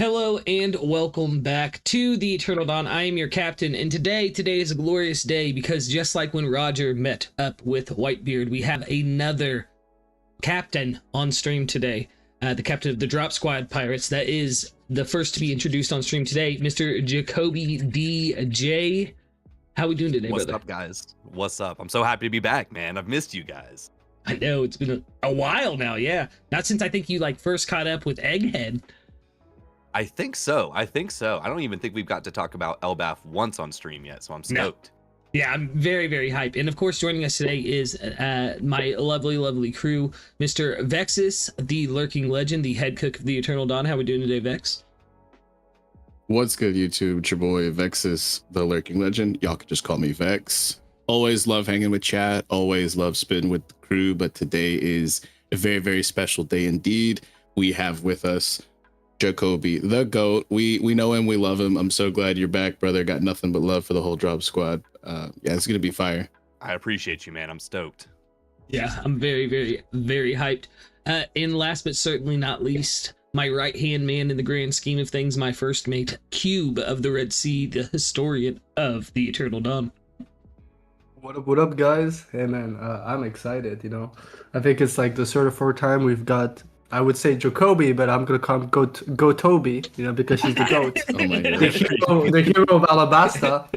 Hello and welcome back to the Eternal Dawn. I am your captain, and today is a glorious day because just like when Roger met up with Whitebeard, we have another captain on stream today. The captain of the Drop Squad Pirates. That is the first to be introduced on stream today, Mr. JAKOBY DJ. How we doing today, What's brother? up, guys? What's up? I'm so happy to be back, man. I've missed you guys. I know, it's been a while now, yeah. Not since I think you first caught up with Egghead. I think so. I don't even think we've got to talk about Elbaf once on stream yet, so I'm stoked. No. Yeah, I'm very, very hyped. And of course, joining us today is my lovely, lovely crew, Mr. Vexus, the Lurking Legend, the head cook of the Eternal Dawn. How we doing today, Vex? What's good, YouTube? It's your boy Vexus, the Lurking Legend. Y'all can just call me Vex. Always love hanging with chat. Always love spitting with the crew. But today is a very, very special day indeed. We have with us JAKOBY, the GOAT. We know him. We love him. I'm so glad you're back, brother. Got nothing but love for the whole Drop Squad. Yeah, it's gonna be fire. I appreciate you, man. I'm stoked. Yeah, I'm very, very, very hyped. And last but certainly not least, my right-hand man in the grand scheme of things, my first mate, Kube of the Red Sea, the historian of the Eternal Dawn. What up, guys? Hey, man, I'm excited, I think it's like the sort of fourth time we've got, I would say JAKOBY, but I'm going to call him Go Toby, because she's the GOAT. Oh my god. the hero of Alabasta.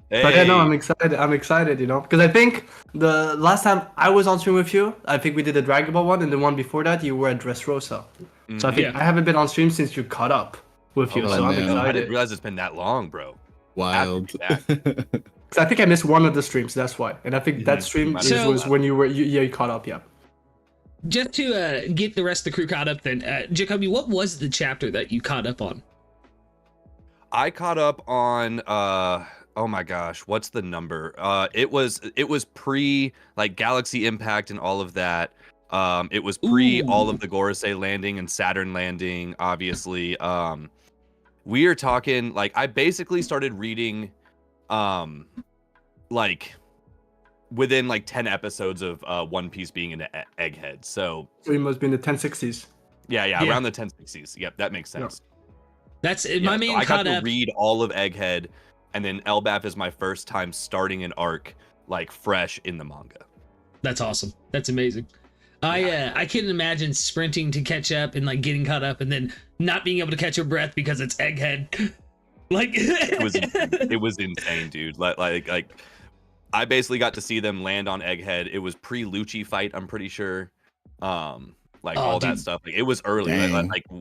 Hey. But yeah, no, I'm excited, because I think the last time I was on stream with you, I think we did the Dragon Ball one, and the one before that, you were at Dressrosa. So I think I haven't been on stream since you caught up with you, so I'm man. excited. I didn't realize it's been that long, bro. Wild. Because I think I missed one of the streams, that's why. And I think that stream was when you caught up, yeah. Just to get the rest of the crew caught up then, JAKOBY, what was the chapter that you caught up on? I caught up on oh my gosh, what's the number? It was pre Galaxy Impact and all of that. It was pre all of the Gorosei landing and Saturn landing, obviously. We are talking I basically started reading within 10 episodes of One Piece being in Egghead. So it must be in the 1060s. Yeah, around the 1060s. Yep, that makes sense. That's my main so I got caught to up. read all of Egghead, and then Elbaf is my first time starting an arc fresh in the manga. That's awesome. That's amazing. I couldn't imagine sprinting to catch up and getting caught up and then not being able to catch your breath because it's Egghead. It was insane, dude. I basically got to see them land on Egghead. It was pre-Lucci fight, I'm pretty sure. All that stuff. It was early.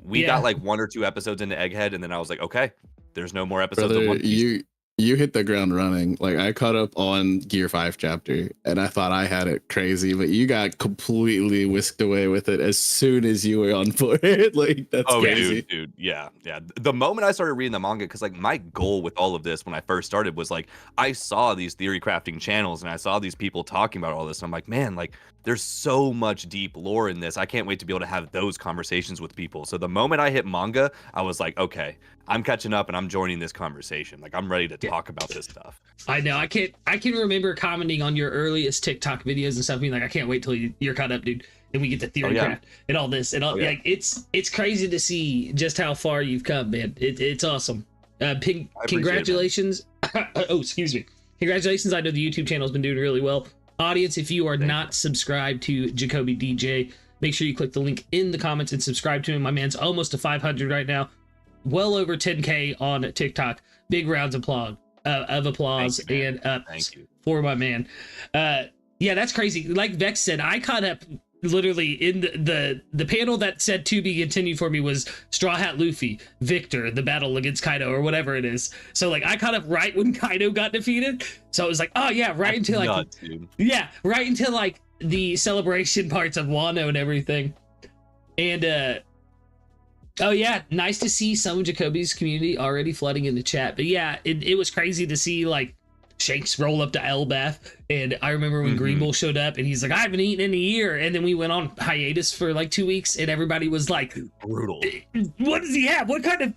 We got 1 or 2 episodes into Egghead, and then I was like, okay, there's no more episodes Brother, of One Piece. you hit the ground running. I caught up on Gear 5 chapter and I thought I had it crazy, but you got completely whisked away with it as soon as you were on board. That's crazy. Dude. Yeah. The moment I started reading the manga, because my goal with all of this when I first started was I saw these theory crafting channels and I saw these people talking about all this. And I'm like, man, there's so much deep lore in this. I can't wait to be able to have those conversations with people. So the moment I hit manga, I was like, okay, I'm catching up and I'm joining this conversation. I'm ready to talk about this stuff. I know. I can remember commenting on your earliest TikTok videos and stuff, being I can't wait till you're caught up, dude. And we get the theory craft and all this and all. It's crazy to see just how far you've come, man. It's awesome. Congratulations. Oh, excuse me. Congratulations. I know the YouTube channel has been doing really well. Audience, if you are not subscribed to JAKOBY DJ, make sure you click the link in the comments and subscribe to him. My man's almost to 500 right now. Well over 10K on TikTok. Big rounds of applause and ups for my man. Yeah, that's crazy. Like Vex said, I caught up literally in the panel that said to be continued for me was Straw Hat Luffy, Victor, the battle against Kaido or whatever it is. So I caught up right when Kaido got defeated. So it was oh yeah, right until right until the celebration parts of Wano and everything. And oh yeah, nice to see some of JAKOBY's community already flooding in the chat. But yeah, it was crazy to see Shanks roll up to Elbaf, and I remember when Green Bull showed up and he's I haven't eaten in a year, and then we went on hiatus for 2 weeks and everybody was brutal. What does he have? What kind of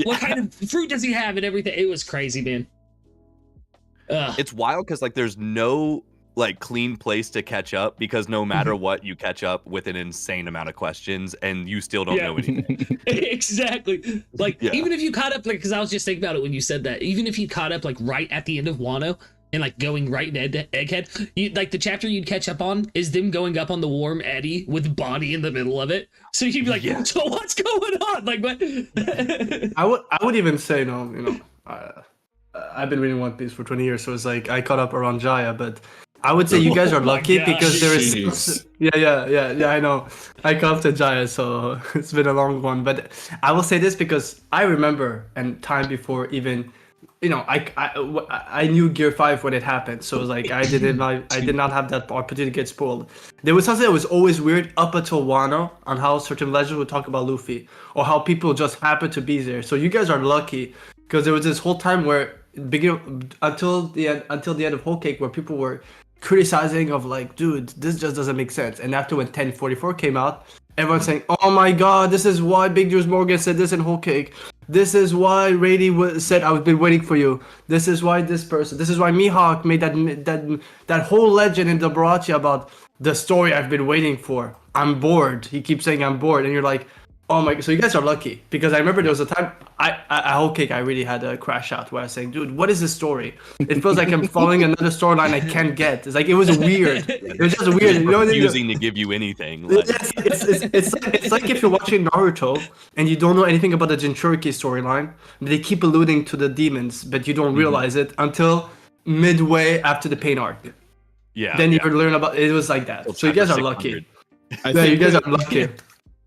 what kind of fruit does he have and everything? It was crazy, man. It's wild because there's no like clean place to catch up, because no matter what, you catch up with an insane amount of questions and you still don't know anything. Exactly. Like even if you caught up, like, because I was just thinking about it when you said that, even if you caught up like right at the end of Wano and like going right into Egghead, you, like the chapter you'd catch up on is them going up on the warm eddy with Bonnie in the middle of it. So you'd be like, so what's going on? Like, what? I would even say, no, you know, I've been reading One Piece for 20 years, so it's like I caught up around Jaya, but I would say you guys are lucky because there is yeah, I know. I caught up to Jaya, so it's been a long one. But I will say this because I remember, and time before even, you know, I knew Gear 5 when it happened, so it was like I did not have that opportunity to get spoiled. There was something that was always weird up until Wano on how certain legends would talk about Luffy or how people just happen to be there. So you guys are lucky because there was this whole time where until the end of Whole Cake where people were criticizing of like, dude, this just doesn't make sense. And after when 1044 came out, everyone's saying, oh my god, this is why Big Juice Morgan said this in Whole Cake. This is why Rady said I've been waiting for you. This is why this person. This is why Mihawk made that whole legend in Dobarachi about the story I've been waiting for. I'm bored. He keeps saying I'm bored, and you're like, oh my. So you guys are lucky because I remember there was a time Whole Cake I really had a crash out where I was saying, dude, what is this story? It feels like I'm following another storyline I can't get. It's like it was weird. It was just weird. You know, refusing to give you anything. Like. Yes, it's like if you're watching Naruto and you don't know anything about the Jinchuriki storyline, they keep alluding to the demons, but you don't realize it until midway after the Pain arc. Yeah. Then you learn about it. Was like that. So you guys are lucky. You guys are lucky.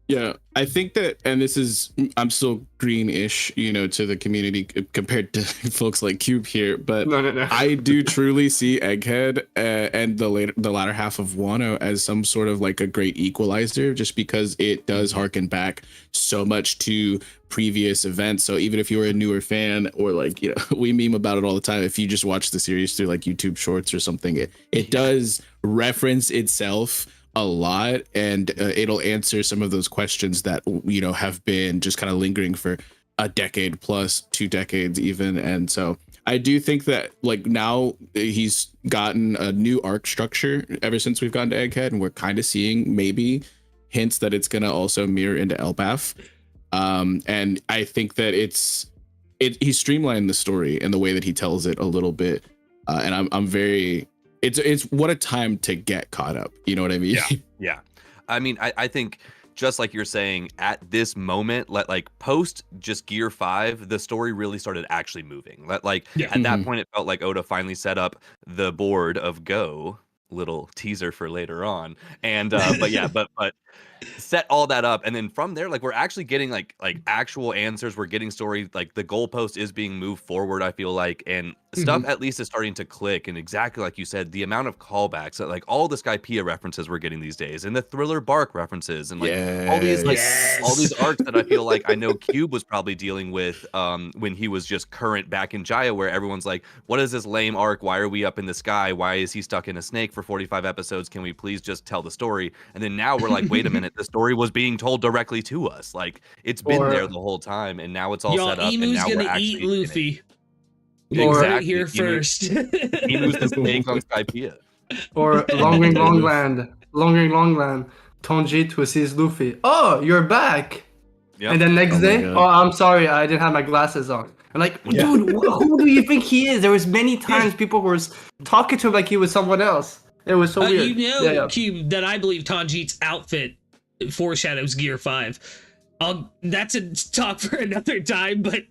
Yeah, I think that, and this is, I'm still green-ish, you know, to the community compared to folks like Cube here, but no. I do truly see Egghead and the latter half of Wano as some sort of like a great equalizer, just because it does harken back so much to previous events. So even if you were a newer fan, or like, you know, we meme about it all the time, if you just watch the series through like YouTube Shorts or something, it does reference itself a lot, and it'll answer some of those questions that, you know, have been just kind of lingering for a decade plus, 2 decades even. And so I do think that like now he's gotten a new arc structure ever since we've gotten to Egghead, and we're kind of seeing maybe hints that it's going to also mirror into Elbaf. And I think that he streamlined the story and the way that he tells it a little bit, and I'm very. It's what a time to get caught up. You know what I mean? Yeah. I mean, I think just like you're saying, at this moment, like post just Gear 5, the story really started actually moving. At that point, it felt like Oda finally set up the board of Go. Little teaser for later on. And but set all that up, and then from there, like, we're actually getting like actual answers. We're getting story, like the goalpost is being moved forward, I feel like, and stuff at least is starting to click. And exactly like you said, the amount of callbacks that like all the Skypiea references we're getting these days, and the Thriller Bark references, and like all these arcs that I feel like I know Cube was probably dealing with when he was just current back in Jaya, where everyone's like, what is this lame arc? Why are we up in the sky? Why is he stuck in a snake for 45 episodes? Can we please just tell the story? And then now we're like, wait a minute, the story was being told directly to us. Like, it's been there the whole time, and now it's all set up. Emu's and now gonna we're actually eat Luffy. Exactly. Right here first. Emu's the snake on Skypiea. Or Long Ring Longland, Tonji who sees Luffy. Oh, you're back. Yep. And then next day, I'm sorry, I didn't have my glasses on. I'm like, dude, who do you think he is? There was many times people were talking to him like he was someone else. It was so weird. You know, Cube, that I believe Tanjit's outfit foreshadows Gear 5. That's a talk for another time, but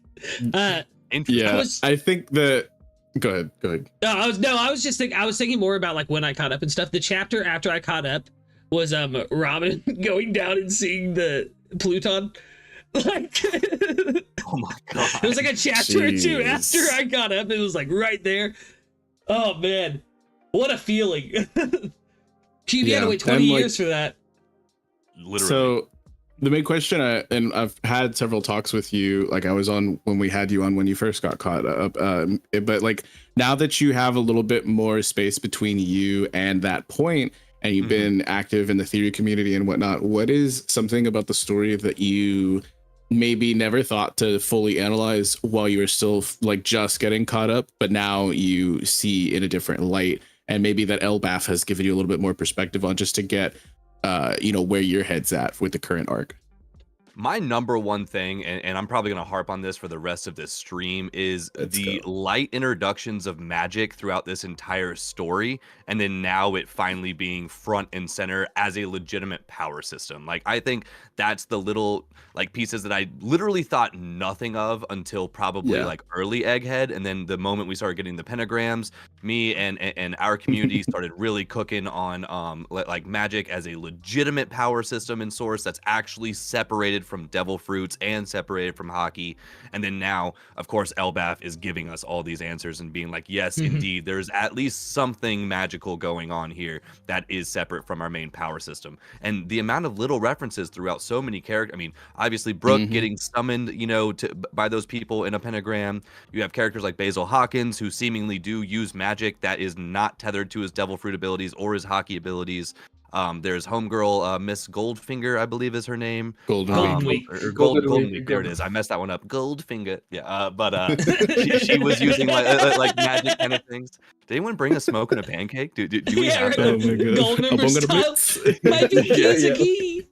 I think that. Go ahead. I was thinking more about like when I caught up and stuff. The chapter after I caught up was Robin going down and seeing the Pluton. Like, oh my god, it was like a chapter or two after I got up. It was like right there. Oh man, what a feeling. You had to wait 20 years for that. Literally. So the main question, and I've had several talks with you, like I was on when we had you on when you first got caught up, but like now that you have a little bit more space between you and that point, and you've been active in the theory community and whatnot, what is something about the story that you maybe never thought to fully analyze while you were still like just getting caught up, but now you see in a different light? and maybe that Elbaf has given you a little bit more perspective on, just to get where your head's at with the current arc. My number one thing, and I'm probably going to harp on this for the rest of this stream, is the light introductions of magic throughout this entire story, and then now it finally being front and center as a legitimate power system. Like, I think that's the little like pieces that I literally thought nothing of until probably like early Egghead, and then the moment we started getting the pentagrams, me and our community started really cooking on like magic as a legitimate power system and source that's actually separated from devil fruits and separated from hockey. And then now, of course, Elbaf is giving us all these answers and being like, yes, indeed, there's at least something magical going on here that is separate from our main power system. And the amount of little references throughout so many characters, I mean, obviously Brooke getting summoned, by those people in a pentagram. You have characters like Basil Hawkins, who seemingly do use magic that is not tethered to his devil fruit abilities or his hockey abilities. There's homegirl, Miss Goldfinger, I believe is her name. Golden Week. There it is. I messed that one up. Goldfinger. Yeah. But she was using like magic kind of things. Did anyone bring a smoke and a pancake? Do we have that? Oh my god. Gold member style. Might be key.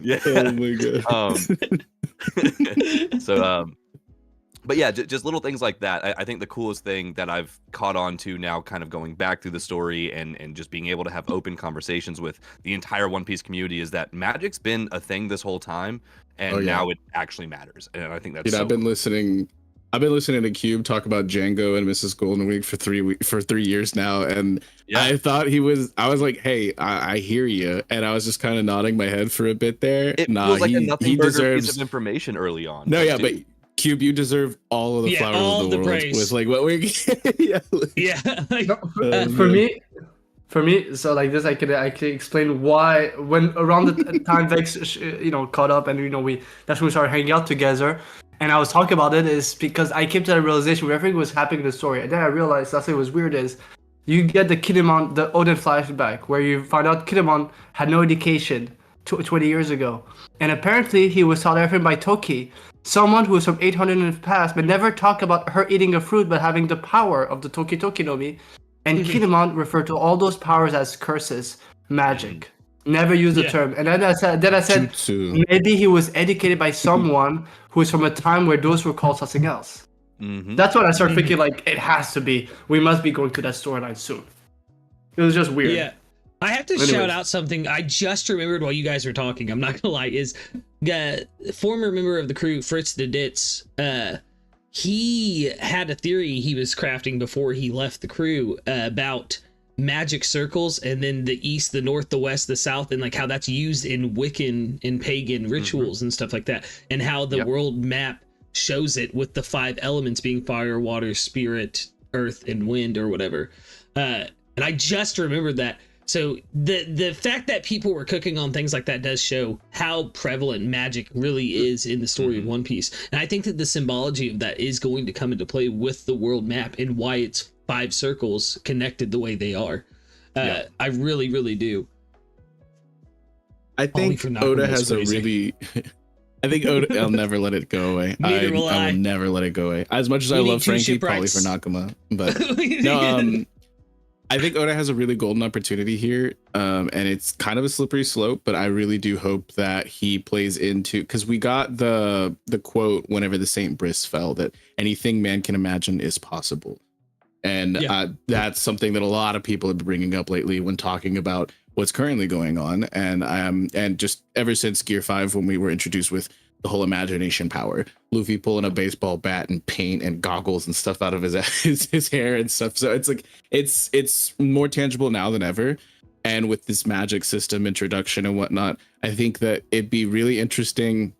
Yeah. Oh my god. But yeah, just little things like that. I think the coolest thing that I've caught on to now, kind of going back through the story and just being able to have open conversations with the entire One Piece community, is that magic's been a thing this whole time, and now it actually matters. And I think that's I've been listening to Kube talk about Django and Mrs. Golden Week for 3 years now, and I thought I was like, hey, I hear you, and I was just kind of nodding my head for a bit there. It feels like a nothing burger piece of information early on. No, yeah, but Cube, you deserve all of the flowers of the world. Praise. With like what we're For me, so like this, I could explain why when around the time Vex, caught up, and that's when we started hanging out together, and I was talking about it, is because I came to that realization where everything was happening in the story, and then I realized that's what was weird is you get the Kinemon, the Odin flashback, where you find out Kinemon had no education 20 years ago, and apparently he was taught everything by Toki, someone who was from 800 in the past, but never talked about her eating a fruit, but having the power of the Toki no Mi. And Kinemon referred to all those powers as curses, magic. Never used the term. And then I said, Jutsu. Maybe he was educated by someone who was from a time where those were called something else. That's what I started thinking. Like, it has to be. We must be going to that storyline soon. It was just weird. Yeah. I have to shout out something I just remembered while you guys were talking. I'm not gonna lie, is former member of the crew, Fritz the Ditz. He had a theory he was crafting before he left the crew about magic circles, and then the east, the north, the west, the south, and like how that's used in Wiccan and pagan rituals and stuff like that, and how the world map shows it with the 5 elements being fire, water, spirit, earth, and wind, or whatever. And I just remembered that. So the fact that people were cooking on things like that does show how prevalent magic really is in the story of One Piece. And I think that the symbology of that is going to come into play with the world map and why it's 5 circles connected the way they are. I really, really do. I think Oda has a really... I think Oda... I'll never let it go away. I will never let it go away. As much as I love Frankie, probably for Nakama. But no, I think Oda has a really golden opportunity here, and it's kind of a slippery slope, but I really do hope that he plays into, because we got the quote whenever the Saint Brice fell, that anything man can imagine is possible. And that's something that a lot of people have been bringing up lately when talking about what's currently going on. And just ever since Gear 5, when we were introduced with the whole imagination power, Luffy pulling a baseball bat and paint and goggles and stuff out of his hair and stuff. So it's like it's more tangible now than ever. And with this magic system introduction and whatnot, I think that it'd be really interesting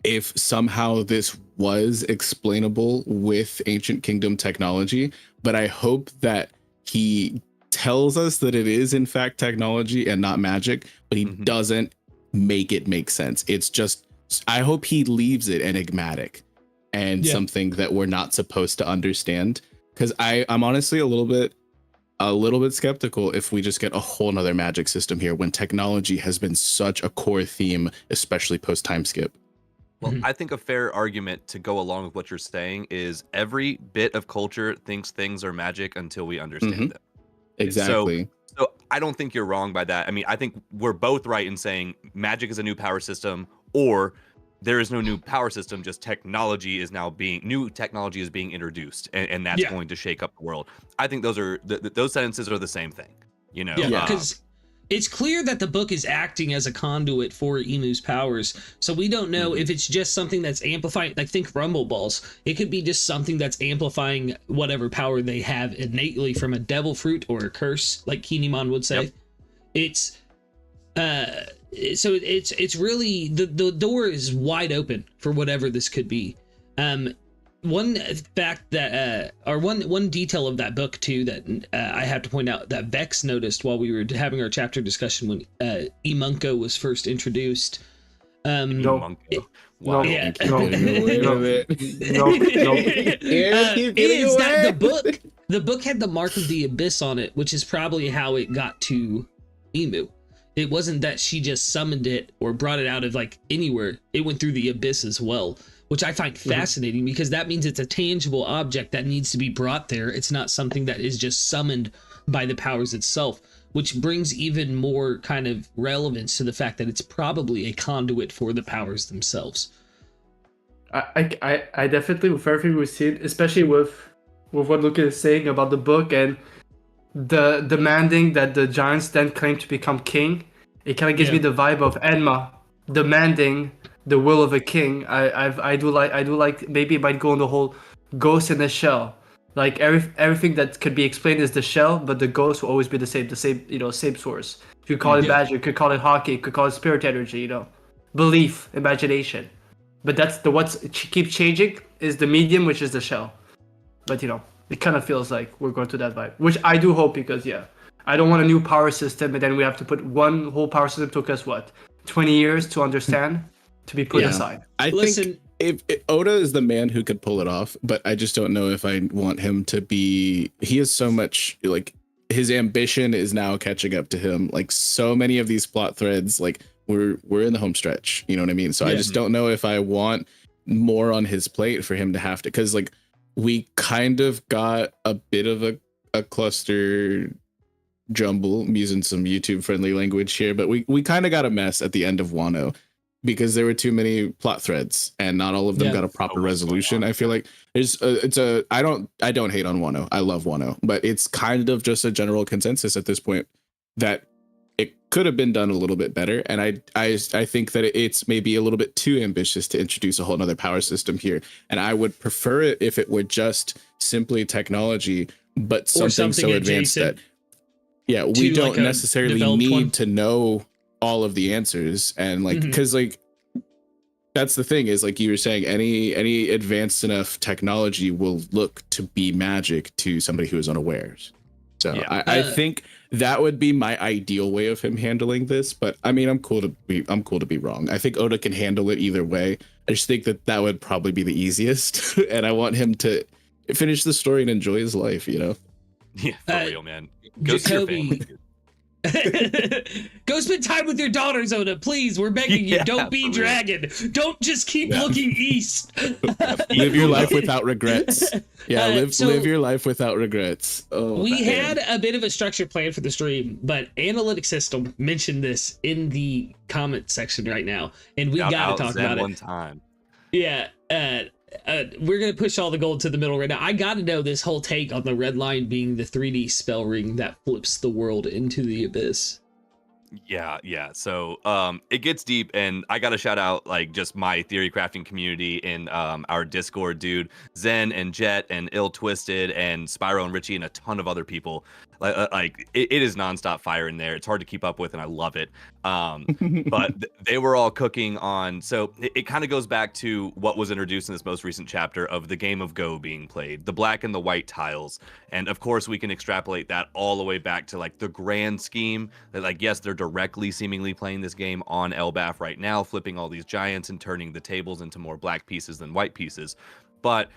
if somehow this was explainable with Ancient Kingdom technology. But I hope that he tells us that it is in fact technology and not magic, but he doesn't make it make sense. It's just, I hope he leaves it enigmatic and something that we're not supposed to understand. Because I'm honestly a little bit skeptical if we just get a whole nother magic system here when technology has been such a core theme, especially post time skip. Well, I think a fair argument to go along with what you're saying is every bit of culture thinks things are magic until we understand them. Exactly. So I don't think you're wrong by that. I mean, I think we're both right in saying magic is a new power system, or there is no new power system, just technology is new technology is being introduced, and that's going to shake up the world. I think those sentences are the same thing, you know. Yeah, because it's clear that the book is acting as a conduit for IMU'S powers. So we don't know if it's just something that's amplifying, like think Rumble Balls. It could be just something that's amplifying whatever power they have innately from a devil fruit or a curse, like Kinemon would say. It's so it's really the door is wide open for whatever this could be. One fact that or one detail of that book too that I have to point out that Vex noticed while we were having our chapter discussion when IMU'S was first introduced. Wow. Yeah. Is that the book had the mark of the abyss on it, which is probably how it got to IMU. It wasn't that she just summoned it or brought it out of like anywhere. It went through the abyss as well, which I find fascinating because that means it's a tangible object that needs to be brought there. It's not something that is just summoned by the powers itself, which brings even more kind of relevance to the fact that it's probably a conduit for the powers themselves. I definitely, with everything we've seen, especially with what Luca is saying about the book and the demanding that the giants then claim to become king, it kind of gives me the vibe of Enma demanding the will of a king. I do like maybe it might go on the whole ghost in the shell. Like everything that could be explained is the shell, but the ghost will always be the same same source. You could call it magic, you could call it hockey, you could call it spirit energy, belief, imagination. But that's what's keeps changing is the medium, which is the shell. But it kind of feels like we're going to that vibe, which I do hope because I don't want a new power system, and then we have to put one whole power system took us 20 years to understand to be put aside. I think if Oda is the man who could pull it off, but I just don't know if I want him to be. He has so much like his ambition is now catching up to him. Like so many of these plot threads, like we're in the home stretch. You know what I mean? So I just don't know if I want more on his plate for him to have to, because like we kind of got a bit of a cluster jumble. I'm using some YouTube friendly language here, but we kind of got a mess at the end of Wano because there were too many plot threads and not all of them got a proper resolution. I feel like I don't hate on Wano. I love Wano, but it's kind of just a general consensus at this point that it could have been done a little bit better. And I think that it's maybe a little bit too ambitious to introduce a whole nother power system here. And I would prefer it if it were just simply technology, but something so advanced that we don't necessarily need to know all of the answers. And like because like that's the thing is, like you were saying, any advanced enough technology will look to be magic to somebody who is unawares. So I think that would be my ideal way of him handling this. But I mean, I'm cool to be wrong. I think Oda can handle it either way. I just think that would probably be the easiest, and I want him to finish the story and enjoy his life. Yeah, for real, man. Go see your family. Go spend time with your daughters, Oda. Please, we're begging you. Don't be dragon. Don't just keep looking east. Live your life without regrets. Live your life without regrets. We had a bit of a structured plan for the stream, but Analytics System mentioned this in the comment section right now, and we got to talk about it. One time. Yeah. We're going to push all the gold to the middle right now. I got to know this whole take on the red line being the 3D spell ring that flips the world into the abyss. Yeah. So it gets deep, and I got to shout out like just my theory crafting community in our Discord, dude. Zen and Jet and Ill Twisted and Spyro and Richie and a ton of other people. Like it is nonstop fire in there. It's hard to keep up with, and I love it. But they were all cooking on. So it kind of goes back to what was introduced in this most recent chapter of the game of Go being played, the black and the white tiles, and of course we can extrapolate that all the way back to like the grand scheme. That like yes, they're directly seemingly playing this game on Elbaf right now, flipping all these giants and turning the tables into more black pieces than white pieces, but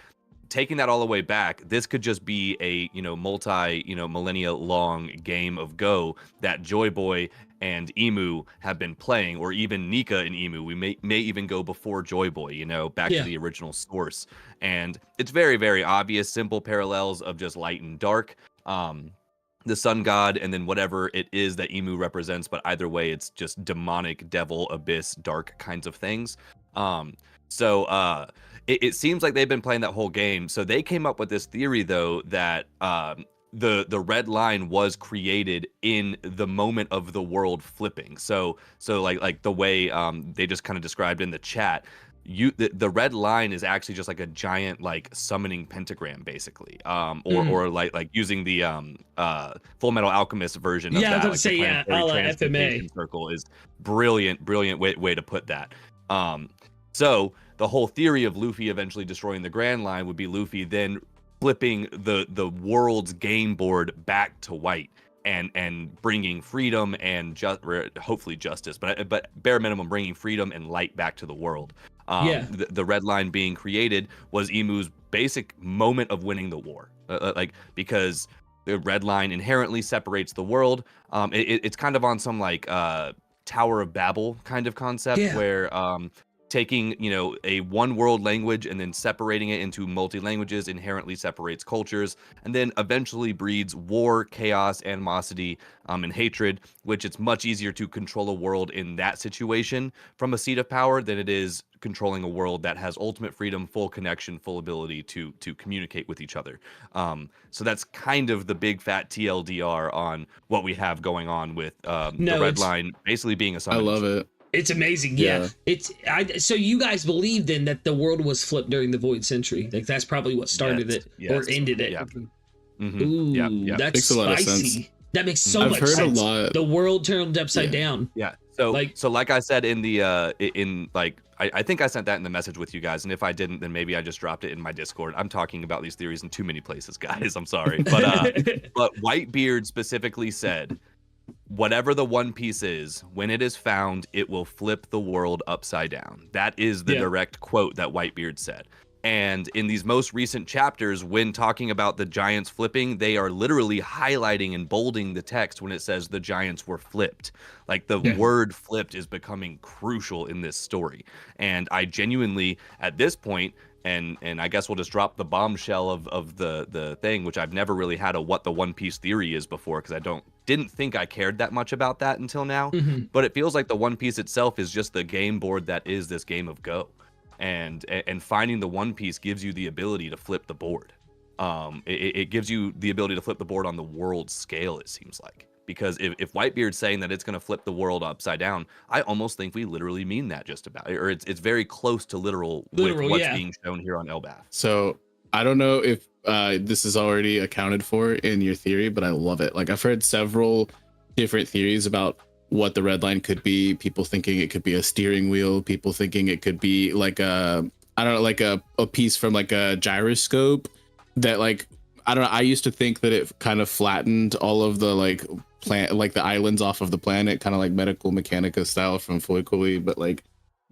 taking that all the way back, this could just be a millennia long game of Go that Joy Boy and Emu have been playing, or even Nika and Emu. We may even go before Joy Boy, back to the original source. And it's very, very obvious, simple parallels of just light and dark. the sun god, and then whatever it is that Imu represents. But either way, it's just demonic, devil, abyss, dark kinds of things. So it seems like they've been playing that whole game. So they came up with this theory, though, that the red line was created in the moment of the world flipping. So like the way they just kind of described in the chat. The red line is actually just like a giant like summoning pentagram, basically, or like using the Full Metal Alchemist version of that. I like say a la FMA circle is brilliant way to put that. So the whole theory of Luffy eventually destroying the Grand Line would be Luffy then flipping the world's game board back to white and bringing freedom and hopefully justice, but bare minimum bringing freedom and light back to the world. The red line being created was IMU'S basic moment of winning the war, because the red line inherently separates the world. It's kind of on some like Tower of Babel kind of concept, where taking a one world language and then separating it into multi languages inherently separates cultures, and then eventually breeds war, chaos, animosity, and hatred, which it's much easier to control a world in that situation from a seat of power than it is controlling a world that has ultimate freedom, full connection, full ability to communicate with each other. So that's kind of the big fat TLDR on what we have going on with the red line basically being a summon. I love it. It's amazing. So you guys believed in that the world was flipped during the Void Century. Like that's probably what started it or ended it. Ooh, that's makes a lot of sense. That makes so much sense. I've heard a lot. The world turned upside down. Yeah. So like I said in the I think I sent that in the message with you guys, and if I didn't, then maybe I just dropped it in my Discord. I'm talking about these theories in too many places, guys. I'm sorry, but Whitebeard specifically said, whatever the One Piece is, when it is found, it will flip the world upside down. That is the direct quote that Whitebeard said. And in these most recent chapters, when talking about the giants flipping, they are literally highlighting and bolding the text when it says the giants were flipped. Like the word flipped is becoming crucial in this story. And I genuinely, at this point, and I guess we'll just drop the bombshell of the thing, which I've never really had a what the One Piece theory is before, because I didn't think I cared that much about that until now. But it feels like the One Piece itself is just the game board that is this game of Go. And finding the One Piece gives you the ability to flip the board. It gives you the ability to flip the board on the world scale, it seems like. Because if Whitebeard's saying that it's going to flip the world upside down, I almost think we literally mean that just about. Or it's very close to literal with what's being shown here on Elbaf. So I don't know if this is already accounted for in your theory, but I love it. Like I've heard several different theories about what the red line could be. People thinking it could be a steering wheel. People thinking it could be like a piece from like a gyroscope that like, I don't know. I used to think that it kind of flattened all of the like the islands off of the planet, kind of like Medical Mechanica style from Foikuli, but like,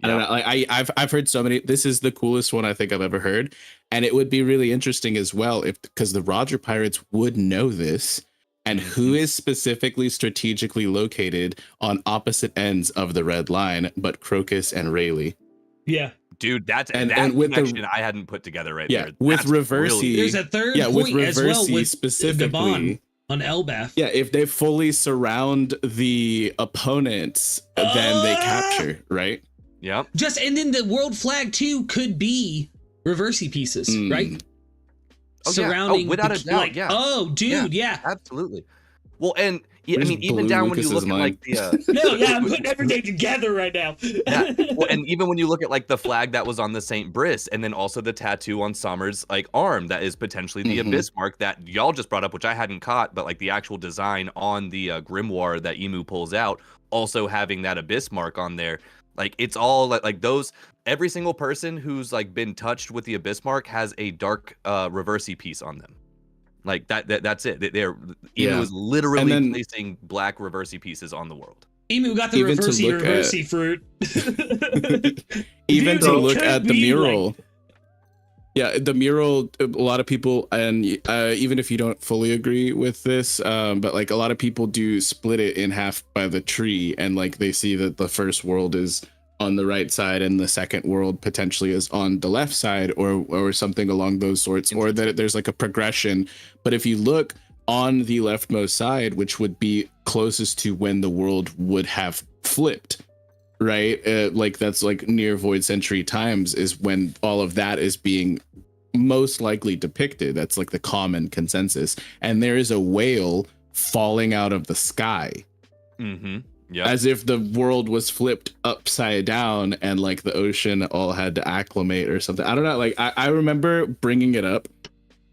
I don't know. Like I've heard so many. This is the coolest one I think I've ever heard. And it would be really interesting as well because the Roger Pirates would know this. And who is specifically strategically located on opposite ends of the red line, but Crocus and Rayleigh? Yeah, dude, that's and with connection I hadn't put together right there. With Reversi, there's a third point with Reversi as well with specifically on Elbaf. Yeah, if they fully surround the opponents, then they capture, right? Yep. And then the world flag too could be Reversi pieces, right? Surrounding without a doubt, absolutely. Well, and I mean, even down when you look at like the I'm putting everything together right now. Well, and even when you look at like the flag that was on the Saint Brice, and then also the tattoo on Sommer's like arm that is potentially the Abyss mark that y'all just brought up, which I hadn't caught, but like the actual design on the grimoire that Imu pulls out, also having that Abyss mark on there. Like it's all like those. Every single person who's like been touched with the Abyss mark has a dark Reversi piece on them. Like that's it. Imu was literally placing black Reversi pieces on the world. Imu got the Reversi fruit. Even to look at the mural. The mural, a lot of people, and even if you don't fully agree with this, but like a lot of people do split it in half by the tree, and like they see that the first world is on the right side and the second world potentially is on the left side, or something along those sorts, or that there's like a progression. But if you look on the leftmost side, which would be closest to when the world would have flipped, right? Like that's like near void century times is when all of that is being most likely depicted. That's like the common consensus. And there is a whale falling out of the sky. Mm-hmm. Yeah. As if the world was flipped upside down and like the ocean all had to acclimate or something. I don't know. Like I remember bringing it up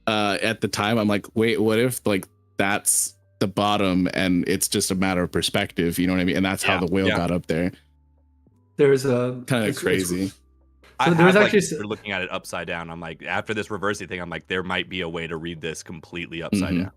at the time. I'm like, wait, what if like that's the bottom and it's just a matter of perspective? You know what I mean? And that's how the whale got up there. There's a kind of crazy. So there's actually we're looking at it upside down. I'm like, after this reversing thing, I'm like, there might be a way to read this completely upside down.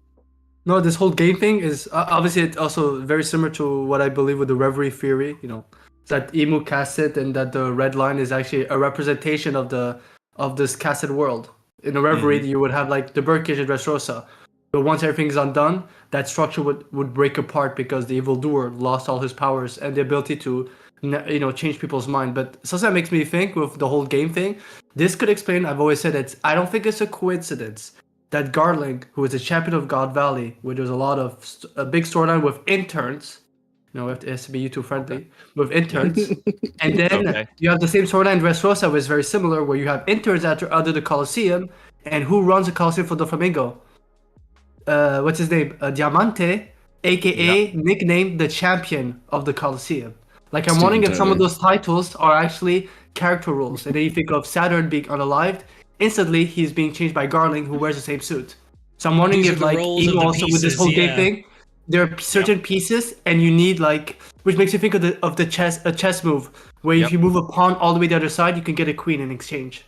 No, this whole game thing is obviously it's also very similar to what I believe with the Reverie theory. You know, that Imu cast it, and that the red line is actually a representation of this casted world. In the Reverie, you would have like the birdcage at Dressrosa, but once everything's undone, that structure would break apart because the evildoer lost all his powers and the ability to, you know, change people's mind. But something that makes me think with the whole game thing, this could explain. I've always said I don't think it's a coincidence that Garling, who is a champion of God Valley, where there's a lot of a big storyline with interns, you know, it has to be YouTube friendly, with interns, and then you have the same storyline in Dressrosa, which is very similar, where you have interns that are under the Colosseum, and who runs the Colosseum for Doflamingo? What's his name? Diamante, aka nicknamed the champion of the Colosseum. Like I'm wondering if some of those titles are actually character roles, and then you think of Saturn being unalived. Instantly, he's being changed by Garling, who wears the same suit. So I'm wondering if, like, even also with this whole game thing, there are certain pieces, and you need like, which makes you think of a chess move, where if you move a pawn all the way to the other side, you can get a queen in exchange.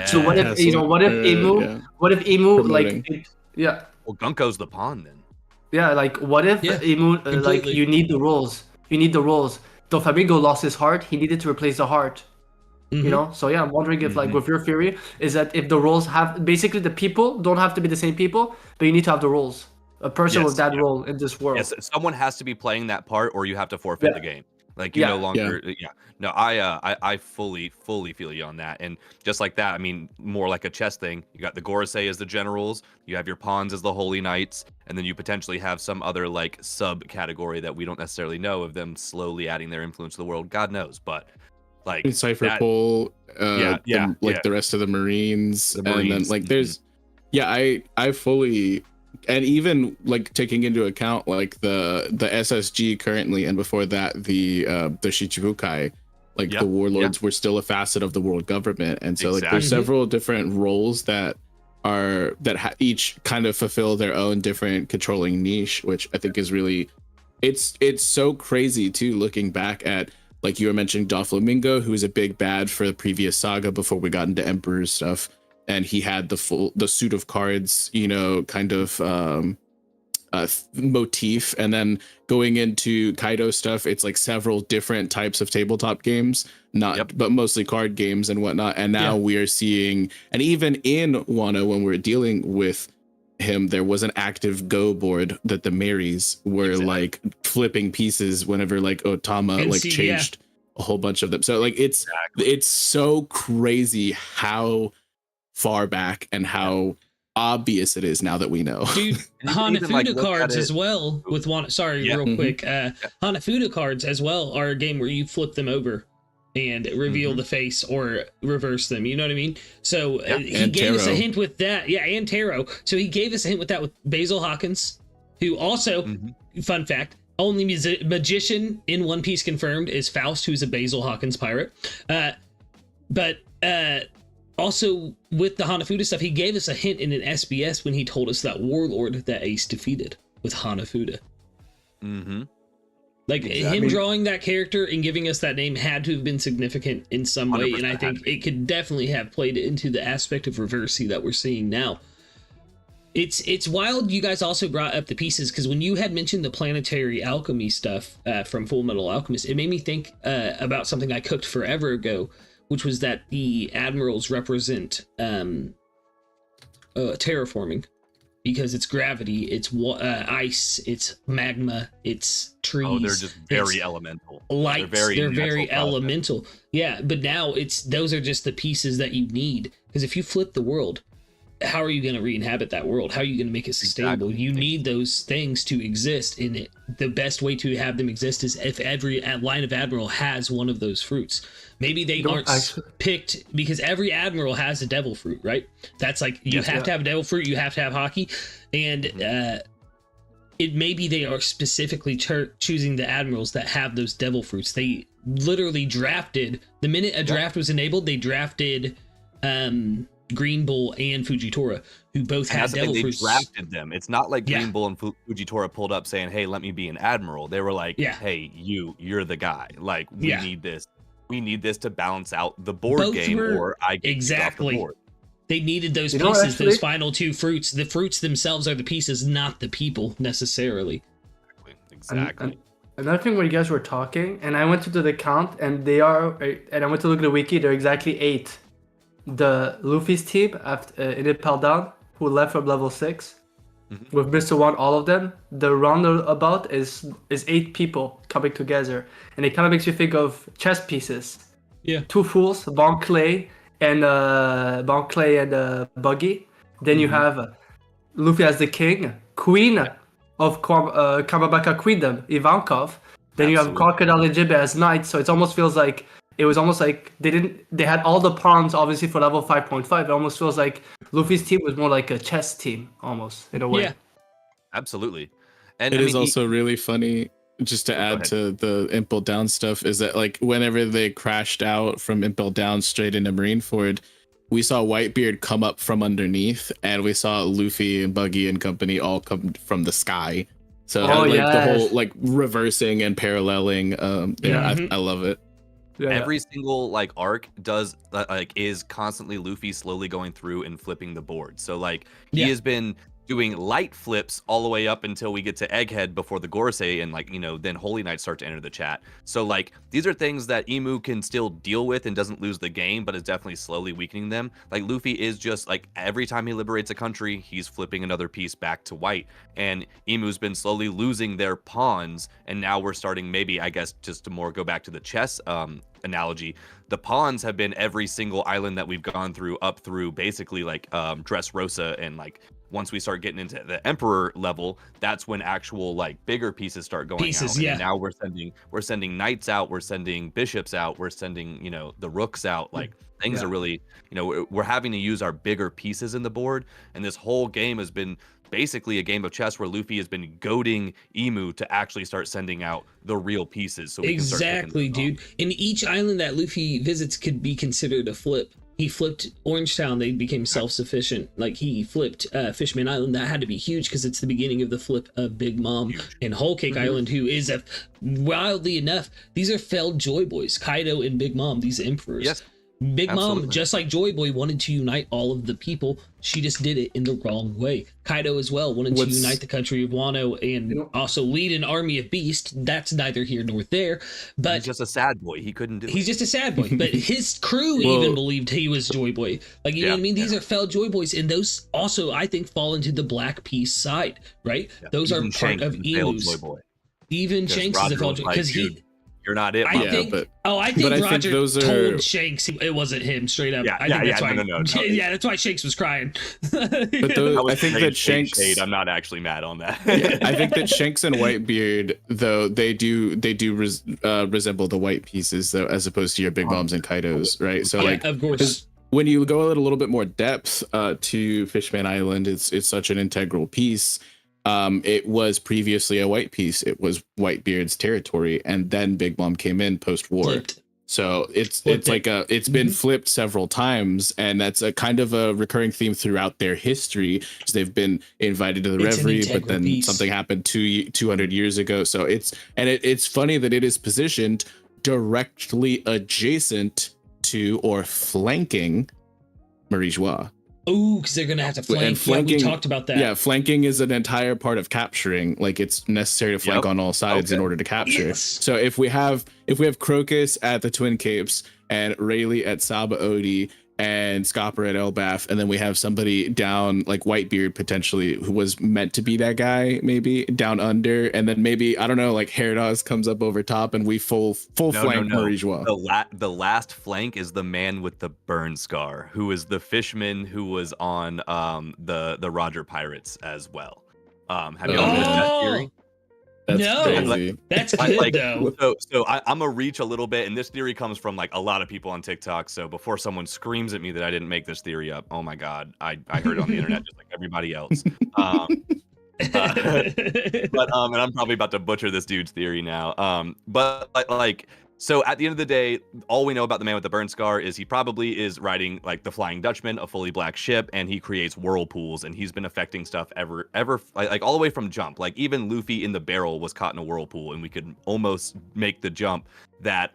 So what if what if Imu like, Well, Gunko's the pawn then. Yeah, like what if Imu like you need the roles. Doflamingo lost his heart. He needed to replace the heart. You know, so I'm wondering if like with your theory is that if the roles have basically the people don't have to be the same people, but you need to have the roles, a person with that role in this world. Yes, someone has to be playing that part, or you have to forfeit the game. Like you no longer. No, I fully feel you on that, and just like that, I mean, more like a chess thing. You got the Gorosei as the generals, you have your pawns as the holy knights, and then you potentially have some other like sub category that we don't necessarily know of them slowly adding their influence to the world. God knows, but. Like Cypher Pole, the rest of the Marines, and then like there's, I fully, and even like taking into account like the SSG currently, and before that the Shichibukai, like the warlords were still a facet of the world government, and so like there's several different roles that are each kind of fulfill their own different controlling niche, which I think is really, it's so crazy too, looking back at. Like you were mentioning Doflamingo, who was a big bad for the previous saga before we got into Emperor's stuff. And he had the suit of cards, you know, kind of motif. And then going into Kaido stuff, it's like several different types of tabletop games, but mostly card games and whatnot. And now we are seeing, and even in Wano, when we're dealing with him, there was an active Go board that the Marys were like flipping pieces whenever like Otama changed a whole bunch of them. So like it's so crazy how far back and how obvious it is now that we know. Dude, Hanafuda cards as well with one. Sorry, real quick. Hanafuda cards as well are a game where you flip them over and reveal the face or reverse them. You know what I mean? So he gave us a hint with that. Yeah, and tarot. So he gave us a hint with that with Basil Hawkins, who also, fun fact, only magician in One Piece confirmed is Faust, who's a Basil Hawkins pirate. But also with the Hanafuda stuff, he gave us a hint in an SBS when he told us that warlord that Ace defeated with Hanafuda. Like him drawing that character and giving us that name had to have been significant in some way, and I think it could definitely have played into the aspect of Reversey that we're seeing now. It's wild you guys also brought up the pieces, because when you had mentioned the planetary alchemy stuff from Full Metal Alchemist, it made me think about something I cooked forever ago, which was that the admirals represent terraforming. Because it's gravity, it's ice, it's magma, it's trees. Oh, they're just very elemental. Lights, they're very elemental. Yeah, but now those are just the pieces that you need. Because if you flip the world, how are you going to re-inhabit that world? How are you going to make it sustainable? Exactly. You need those things to exist in it. The best way to have them exist is if every line of admiral has one of those fruits. Maybe they aren't picked because every admiral has a devil fruit, right? That's like you have to have a devil fruit, you have to have hockey, and it maybe they are specifically choosing the admirals that have those devil fruits. They literally drafted the minute a draft was enabled. They drafted Green Bull and Fujitora, who both had devil fruits. They drafted them. It's not like Green Bull and Fujitora pulled up saying, "Hey, let me be an admiral." They were like, "Hey, you're the guy. Like, we need this. We need this to balance out the board game, or I get off the board." They needed those pieces, those final two fruits. The fruits themselves are the pieces, not the people necessarily. Exactly. Another thing when you guys were talking, and I went to do the count, and I went to look at the wiki. There are exactly 8. The Luffy's team after in Impel Down, who left from level 6, with Mr. One, all of them. The roundabout is 8 people coming together, and it kind of makes you think of chess pieces. Yeah. 2 fools, Bon Clay and Buggy. Then you have Luffy as the king, queen of Kamabaka Queendom, Ivankov. Then you have Crocodile and Jibe as knights. So it almost feels like it was almost like they had all the pawns obviously for level 5.5. It almost feels like Luffy's team was more like a chess team almost in a way. Yeah, absolutely. And it is also really funny. Just to add to the Impel Down stuff, is that like whenever they crashed out from Impel Down straight into Marineford, we saw Whitebeard come up from underneath, and we saw Luffy and Buggy and company all come from the sky. So the whole like reversing and paralleling, I love it. Every single like arc does is constantly Luffy slowly going through and flipping the board. So like he has been doing light flips all the way up until we get to Egghead before the Gorosei and like, then Holy Knights start to enter the chat. So like these are things that Imu can still deal with and doesn't lose the game, but is definitely slowly weakening them. Like Luffy is just like every time he liberates a country, he's flipping another piece back to white, and Imu's been slowly losing their pawns, and now we're starting, maybe I guess just to more go back to the chess analogy, the pawns have been every single island that we've gone through up through basically like Dressrosa, and like once we start getting into the Emperor level, that's when actual like bigger pieces start going out. And now we're sending knights out, we're sending bishops out, we're sending the rooks out. Like things are really we're having to use our bigger pieces in the board, and this whole game has been basically a game of chess where Luffy has been goading Imu to actually start sending out the real pieces. So we can start dude. And each island that Luffy visits could be considered a flip. He flipped Orangetown, they became self-sufficient. Like he flipped Fishman Island, that had to be huge because it's the beginning of the flip of Big Mom. And Whole Cake Island, who is wildly enough, these are failed Joy Boys, Kaido and Big Mom, these emperors. Yes. Big Mom, just like Joy Boy, wanted to unite all of the people. She just did it in the wrong way. Kaido as well wanted to unite the country of Wano and also lead an army of beasts. That's neither here nor there. But he's just a sad boy. He couldn't do it. He's just a sad boy. But his crew even believed he was Joy Boy. Like, you know what I mean? These are failed Joy Boys. And those also, I think, fall into the Black Peace side, right? Yeah. Those even are part of Imu's. Even Shanks is a failed Joy Boy. Because you're not it. I think Roger told Shanks it wasn't him straight up. I think that's why. Yeah, that's why Shanks was crying. But I think that Shanks. I'm not actually mad on that. I think that Shanks and Whitebeard, though, they do resemble the white pieces, though, as opposed to your Big Moms and Kaidos, right? So like, of course. When you go a little bit more depth to Fishman Island, it's such an integral piece. It was previously a white piece. It was Whitebeard's territory, and then Big Mom came in post-war. So it's been flipped several times, and that's a kind of a recurring theme throughout their history. They've been invited to the Reverie, but then something happened 200 years ago. So it's funny that it is positioned directly adjacent to or flanking Marie Joie. Oh, because they're gonna have to flank. And flanking, we talked about that. Yeah, flanking is an entire part of capturing. Like it's necessary to flank on all sides in order to capture. Yes. So if we have Crocus at the Twin Capes and Rayleigh at Sabaody and Scopper at Elbaf, and then we have somebody down like Whitebeard potentially who was meant to be that guy, maybe down under, and then maybe I don't know, like Herados comes up over top, and we full flank Marijois. The last flank is the man with the burn scar, who is the fishman who was on the Roger Pirates as well. Have you all heard that theory? That's crazy. That's good though. So I'm gonna reach a little bit, and this theory comes from like a lot of people on TikTok. So before someone screams at me that I didn't make this theory up, oh my god, I heard it on the internet just like everybody else. And I'm probably about to butcher this dude's theory now. But like. So at the end of the day, all we know about the man with the burn scar is he probably is riding like the Flying Dutchman, a fully black ship, and he creates whirlpools, and he's been affecting stuff ever like all the way from jump. Like even Luffy in the barrel was caught in a whirlpool, and we could almost make the jump that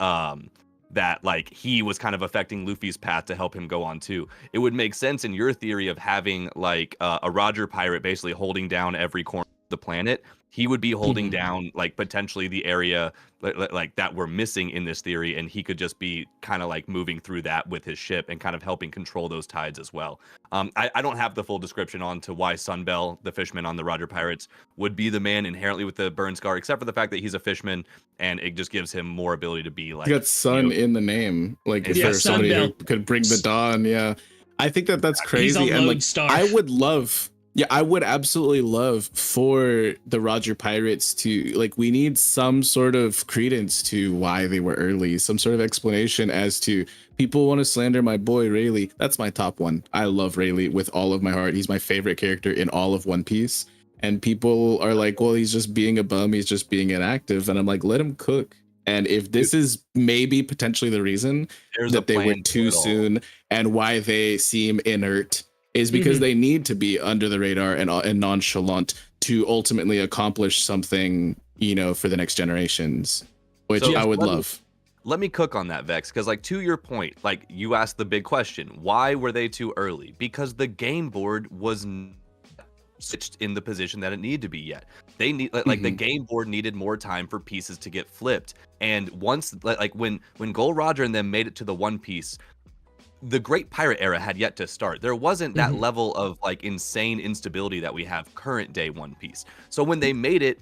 like he was kind of affecting Luffy's path to help him go on too. It would make sense in your theory of having like a Roger pirate basically holding down every corner of the planet. He would be holding down like potentially the area like that we're missing in this theory, and he could just be kind of like moving through that with his ship and kind of helping control those tides as well. I don't have the full description on to why Sunbell, the fishman on the Roger Pirates, would be the man inherently with the burn scar, except for the fact that he's a fishman and it just gives him more ability to be like. You got sun in the name, like if there's somebody who could bring the dawn. Yeah, I think that's crazy, and like I would love. Yeah, I would absolutely love for the Roger Pirates to, like, we need some sort of credence to why they were early, some sort of explanation as to people want to slander my boy Rayleigh. That's my top one. I love Rayleigh with all of my heart. He's my favorite character in all of One Piece. And people are like, well, he's just being a bum. He's just being inactive. And I'm like, let him cook. And if this is maybe potentially the reason that they went too soon and why they seem inert, is because they need to be under the radar and nonchalant to ultimately accomplish something, you know, for the next generations, which I would love. Let me cook on that, Vex, because like to your point, like you asked the big question, why were they too early? Because the game board was switched in the position that it needed to be yet. They need like the game board needed more time for pieces to get flipped. And once like when Gold Roger and them made it to the One Piece, the Great Pirate Era had yet to start. There wasn't that level of like insane instability that we have current day One Piece. So when they made it,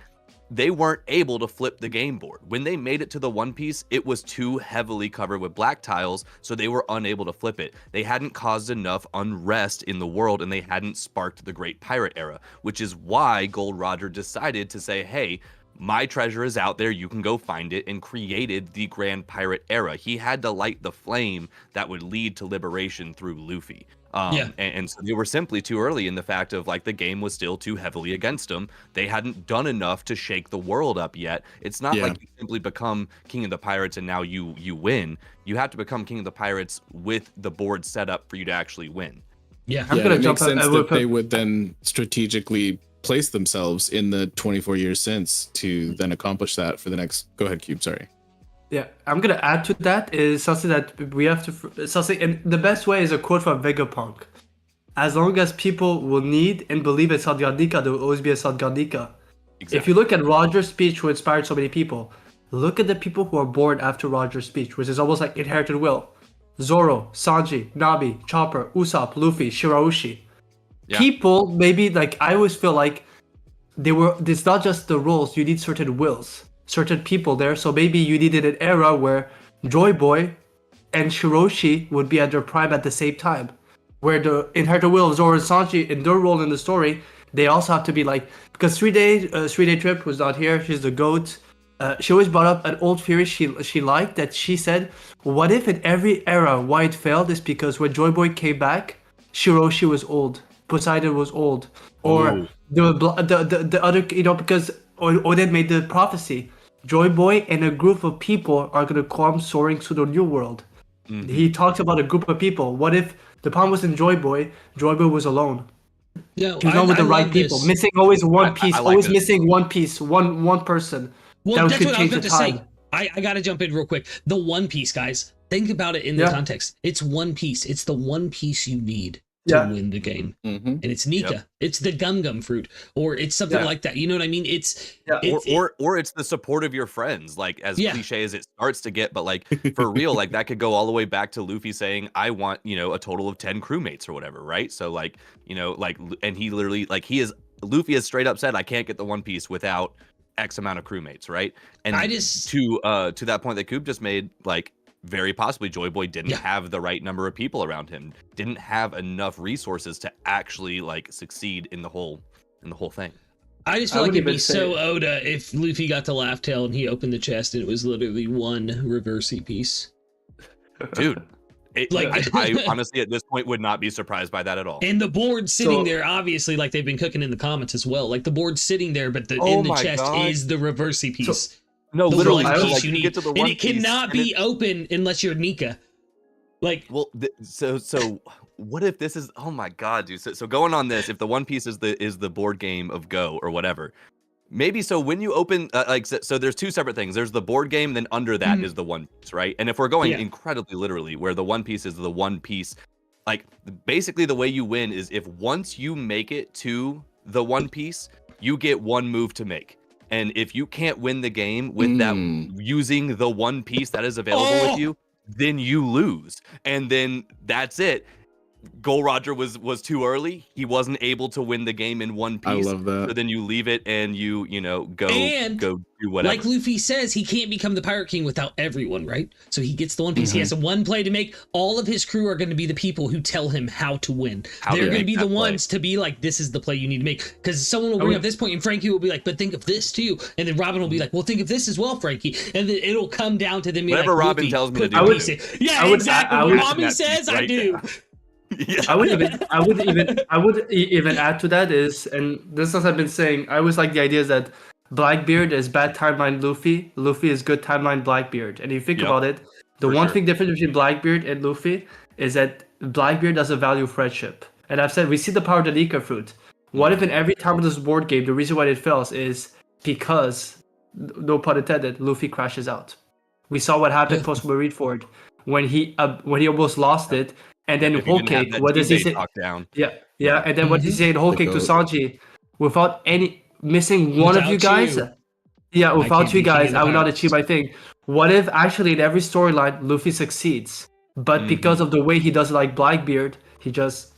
they weren't able to flip the game board. When they made it to the One Piece, it was too heavily covered with black tiles, so they were unable to flip it. They hadn't caused enough unrest in the world, and they hadn't sparked the Great Pirate Era, which is why Gold Roger decided to say, hey, my treasure is out there, you can go find it, and created the Grand Pirate Era. He had to light the flame that would lead to liberation through Luffy. And so they were simply too early in the fact of like the game was still too heavily against them. They hadn't done enough to shake the world up yet. It's not like you simply become King of the Pirates and now you win. You have to become King of the Pirates with the board set up for you to actually win. Yeah, I'm gonna jump sense that they would then strategically place themselves in the 24 years since to then accomplish that for the next. Go ahead, Cube. Sorry. Yeah, I'm gonna add to that is something that we have to something, and the best way is a quote from Vegapunk. As long as people will need and believe in Sadgarnika, there will always be a Sadgarnika. Exactly. If you look at Roger's speech, who inspired so many people, look at the people who are born after Roger's speech, which is almost like inherited will. Zoro, Sanji, Nabi, Chopper, Usopp, Luffy, Shirahoshi. Yeah. People, maybe like I always feel like it's not just the roles, you need certain wills, certain people there. So maybe you needed an era where Joy Boy and Shirahoshi would be at their prime at the same time, where the inherited will of Zoro and Sanji in their role in the story, they also have to be like, because 3 day trip was not here, she's the GOAT. She always brought up an old theory she liked, that she said, what if in every era why it failed is because when Joy Boy came back, Shirahoshi was old, Poseidon was old, or the other, you know, because Oden made the prophecy, Joy Boy and a group of people are going to come soaring to the new world. He talks about a group of people. What if the problem wasn't Joy Boy was alone? Yeah, he was not with the right people, missing always one piece, always missing one piece, one person. Well, that's what I was about to say. I got to jump in real quick. The One Piece, guys, think about it in the context. It's One Piece. It's the one piece you need to win the game. Mm-hmm. And it's Nika. It's the gum fruit, or it's something like that. You know what I mean? It's or it's the support of your friends, like as cliche as it starts to get, but like for real, like that could go all the way back to Luffy saying, I want, a total of 10 crewmates or whatever, right? So like, and he literally, like, Luffy has straight up said, I can't get the One Piece without X amount of crewmates, right? And to that point that Kube just made, like, very possibly Joy Boy didn't have the right number of people around him, didn't have enough resources to actually like succeed in the whole thing. I just feel like it'd be so Oda if Luffy got to Laugh Tale and he opened the chest and it was literally one reversey piece. Dude, I honestly at this point would not be surprised by that at all. And the board sitting there, obviously, like they've been cooking in the comments as well. Like the board's sitting there, but in the chest is the reversey piece. No, literally, piece you need. Get to the and it cannot be open unless you're Nika. Like, well, so what if this is? Oh my god, dude! So going on this, if the One Piece is the board game of Go or whatever, maybe so when you open so there's two separate things. There's the board game, then under that is the One Piece, right? And if we're going incredibly literally, where the One Piece is the One Piece, like basically the way you win is if once you make it to the One Piece, you get one move to make. And if you can't win the game with that using the One Piece that is available with you, then you lose. And then that's it. Gold Roger was too early. He wasn't able to win the game in one piece. I love that. So then you leave it and you go do whatever. Like Luffy says, he can't become the Pirate King without everyone, right? So he gets the One Piece. He has a one play to make. All of his crew are going to be the people who tell him how to win. They're going to be the ones to be like, this is the play you need to make. Because someone will bring up this point and Frankie will be like, but think of this too. And then Robin will be like, well, think of this as well, Frankie. And then it'll come down to them. Whatever like, Robin tells me to do. Exactly. What Mommy says, I do. Yeah. I would even add to that is, and this as I've been saying, I always like the idea that Blackbeard is bad timeline Luffy is good timeline Blackbeard. And if you think about it, the one thing different between Blackbeard and Luffy is that Blackbeard doesn't value friendship. And I've said we see the power of the Nika fruit. What if in every time of this board game, the reason why it fails is because, no pun intended, Luffy crashes out. We saw what happened post Marineford when he almost lost it. And then Whole Cake, what does he say? Yeah. And then what does he say in Whole Cake to Sanji? Without missing one of you guys, without you guys, I would not achieve my thing. What if actually in every storyline Luffy succeeds, but because of the way he does like Blackbeard, he just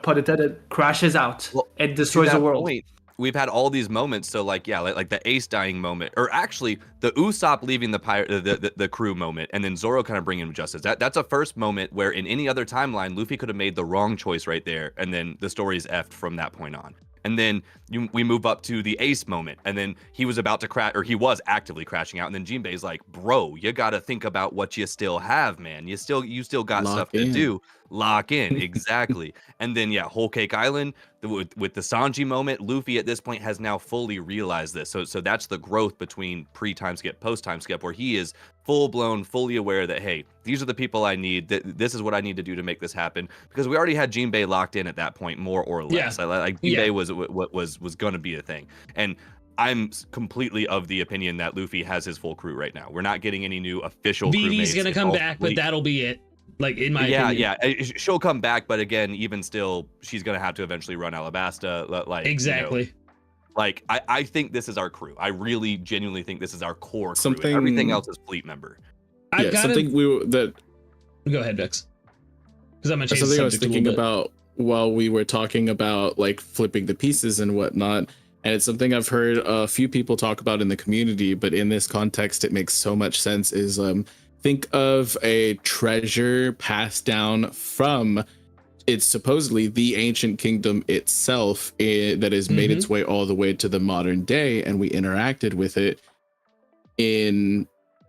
pun intended, crashes out and destroys the world. We've had all these moments, so like the Ace dying moment, or actually the Usopp leaving the crew moment, and then Zoro kind of bringing him justice. That's a first moment where in any other timeline, Luffy could have made the wrong choice right there, and then the story's effed from that point on. And then we move up to the Ace moment, and then he was about to crash, or he was actively crashing out, and then Jinbei's like, "Bro, you got to think about what you still have, man. You still got stuff to do. Lock in, exactly." And then Whole Cake Island with the Sanji moment, Luffy at this point has now fully realized this. So that's the growth between pre-time skip, post-time skip, where he is full-blown, fully aware that, hey, these are the people I need. This is what I need to do to make this happen. Because we already had Jinbei locked in at that point, more or less. Like Jinbei was going to be a thing. And I'm completely of the opinion that Luffy has his full crew right now. We're not getting any new official crewmates. Vivi's going to come back, but that'll be it. Like in my opinion. She'll come back, but again, even still, she's gonna have to eventually run Alabasta. Like exactly. Like I think this is our crew. I really genuinely think this is our core crew. Everything else is fleet member. Go ahead, Vex. Because I'm gonna change something I was thinking about while we were talking about like flipping the pieces and whatnot. And it's something I've heard a few people talk about in the community, but in this context, it makes so much sense. Is think of a treasure passed down from it's supposedly the ancient kingdom itself that has made its way all the way to the modern day, and we interacted with it in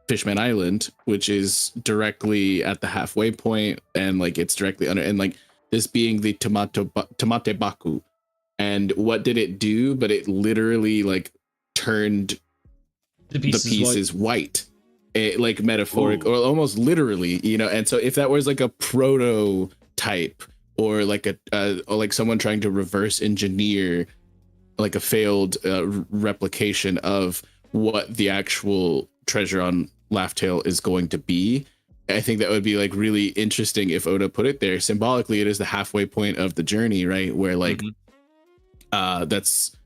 Fishman Island, which is directly at the halfway point, and like it's directly under, and like this being the Tamate Baku. And what did it do? But it literally like turned the pieces white. Like metaphoric or almost literally, and so if that was like a prototype or like or like someone trying to reverse engineer like a failed replication of what the actual treasure on Laugh Tale is going to be, I think that would be like really interesting if Oda put it there. Symbolically, it is the halfway point of the journey, right? Where like that's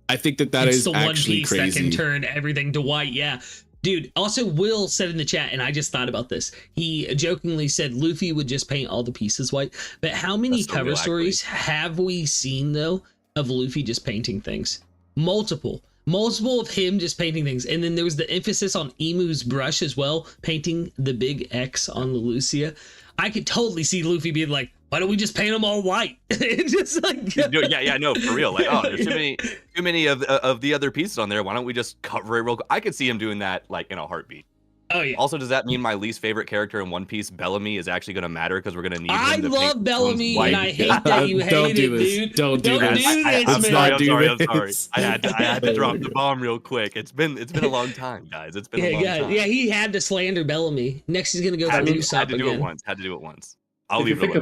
I think that it's is the actually one piece crazy. that can turn everything to white. Yeah. Dude, also Will said in the chat, and I just thought about this. He jokingly said Luffy would just paint all the pieces white. But how many cover stories have we seen, though, of Luffy just painting things? Multiple of him just painting things. And then there was the emphasis on IMU'S brush as well, painting the big X on the Lucia. I could totally see Luffy being like, why don't we just paint them all white? Just like no, for real. Like, oh, there's too many of the other pieces on there. Why don't we just cover it real quick? I could see him doing that like in a heartbeat. Oh yeah. Also, does that mean my least favorite character in One Piece, Bellamy, is actually going to matter because we're going to need him I to love Bellamy, and I hate that you Don't hate do it, this. dude. Don't do this. I'm sorry. This. I had to drop the bomb real quick. It's been a long time, guys. It's been a long time. Yeah, he had to slander Bellamy. Next, he's going to go for Usopp had to do again. it once. Had to do it once. If you think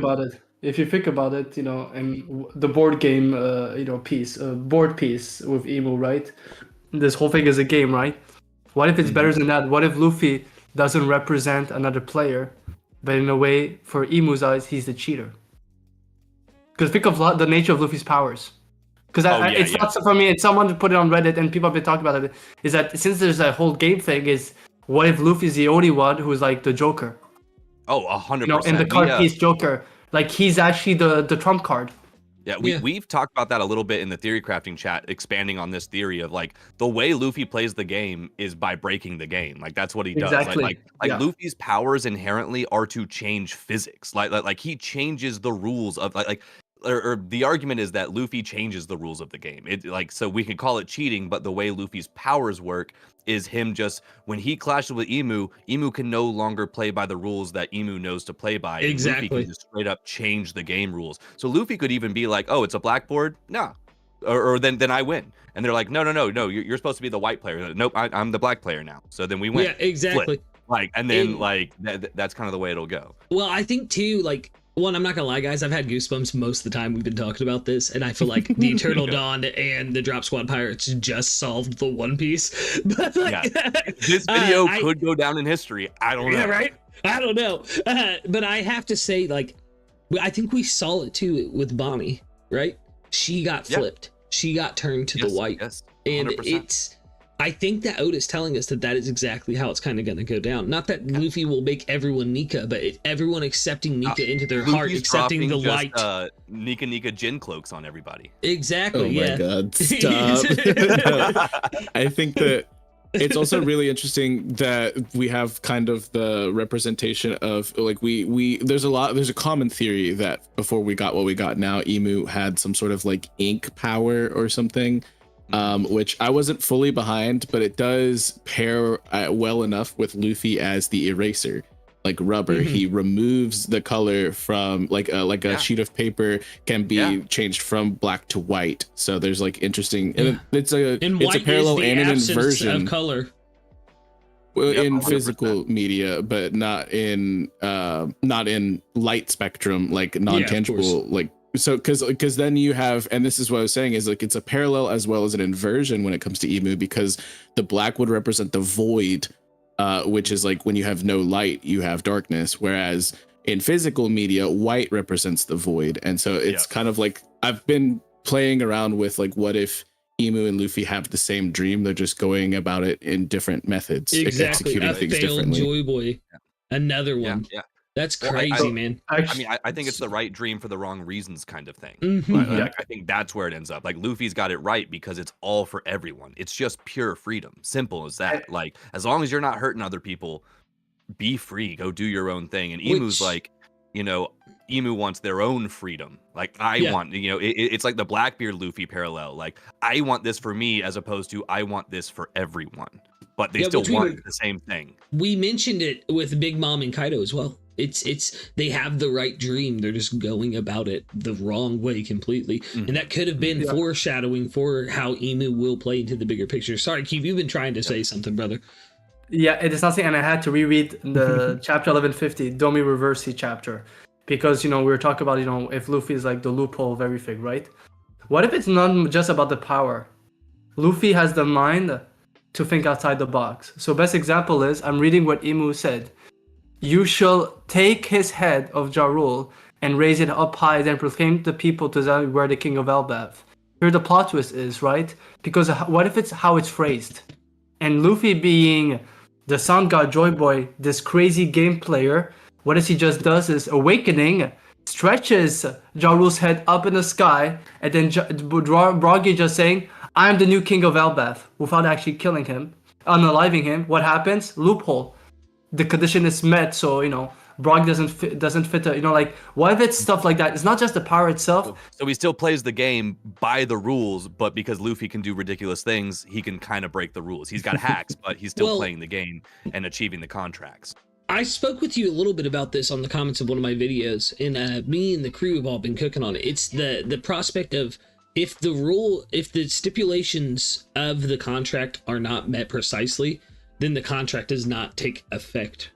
about it, you know, and the board game, board piece with Imu, right? This whole thing is a game, right? What if it's better than that? What if Luffy doesn't represent another player, but in a way, for Imu's eyes, he's the cheater? Because think of the nature of Luffy's powers. Because it's not for me. It's someone put it on Reddit, and people have been talking about it. Is that since there's a whole game thing, is what if Luffy's the only one who's like the Joker? Oh, 100%. You know, in the card piece Joker, like he's actually the trump card. Yeah, we've talked about that a little bit in the theory crafting chat, expanding on this theory of like the way Luffy plays the game is by breaking the game. Like that's what he does. Exactly. Like Luffy's powers inherently are to change physics. Like he changes the rules of or the argument is that Luffy changes the rules of the game. It so we could call it cheating, but the way Luffy's powers work is him just when he clashes with Imu can no longer play by the rules that Imu knows to play by. Exactly. Luffy can just straight up change the game rules. So Luffy could even be like, "Oh, it's a blackboard? No." Or then I win. And they're like, "No, you're supposed to be the white player." Nope, I'm the black player now. So then we win. Yeah, exactly. Flip. That's kind of the way it'll go. Well, I think too, like, one, I'm not gonna lie, guys, I've had goosebumps most of the time we've been talking about this, and I feel like the Eternal Dawn and the Drop Squad Pirates just solved the One Piece. But like, this video could go down in history. I don't know. Yeah, right? I don't know. But I have to say, like, I think we saw it too with Bonnie, right? She got flipped. She got turned to the white. Yes, 100%. And I think that Oda's telling us that is exactly how it's kind of going to go down. Not that Luffy will make everyone Nika, but everyone accepting Nika into their heart, accepting the light. Nika Jin cloaks on everybody. Exactly. Oh my God! Stop. I think that it's also really interesting that we have kind of the representation of like there's a common theory that before we got what we got now, Imu had some sort of like ink power or something. Which I wasn't fully behind, but it does pair well enough with Luffy as the eraser, like rubber. He removes the color from like a sheet of paper can be changed from black to white. So there's like interesting, and it's a parallel and an inversion of color. Well, in physical media, but not in light spectrum, like non-tangible, like. So because then you have, and this is what I was saying, is like it's a parallel as well as an inversion when it comes to Imu, because the black would represent the void, which is like when you have no light, you have darkness, whereas in physical media, white represents the void. And so it's kind of like I've been playing around with like, what if Imu and Luffy have the same dream? They're just going about it in different methods, executing things differently. Joy Boy, another one. Yeah. That's crazy, man. I think it's the right dream for the wrong reasons kind of thing. I think that's where it ends up. Like Luffy's got it right because it's all for everyone. It's just pure freedom. Simple as that. Like as long as you're not hurting other people, be free. Go do your own thing. And Imu's like, Imu wants their own freedom. Like I want, it's like the Blackbeard Luffy parallel. Like I want this for me as opposed to I want this for everyone. But they still want the same thing. We mentioned it with Big Mom and Kaido as well. It's they have the right dream. They're just going about it the wrong way completely. And that could have been foreshadowing for how Imu will play into the bigger picture. Sorry, Keith, you've been trying to say something, brother. Yeah, it is nothing, and I had to reread the chapter 1150, Domi Reversi chapter, because we were talking about if Luffy is like the loophole of everything, right? What if it's not just about the power? Luffy has the mind to think outside the box. So best example is I'm reading what Imu said. You shall take his head of Ja Rule and raise it up high, then proclaim the people to that you are the king of Elbaf. Here the plot twist is, right? Because what if it's how it's phrased? And Luffy being the sun god Joy Boy, this crazy game player, what he just does is awakening, stretches Ja Rule's head up in the sky, and then Broggy just saying, I'm the new king of Elbaf, without actually killing him, unaliving him. What happens? Loophole. The condition is met, so, you know, Brog doesn't fit, you know, like, what if it's stuff like that? It's not just the power itself. So he still plays the game by the rules, but because Luffy can do ridiculous things, he can kind of break the rules. He's got hacks, but he's still playing the game and achieving the contracts. I spoke with you a little bit about this on the comments of one of my videos, and me and the crew have all been cooking on it. It's the prospect of if the stipulations of the contract are not met precisely, then the contract does not take effect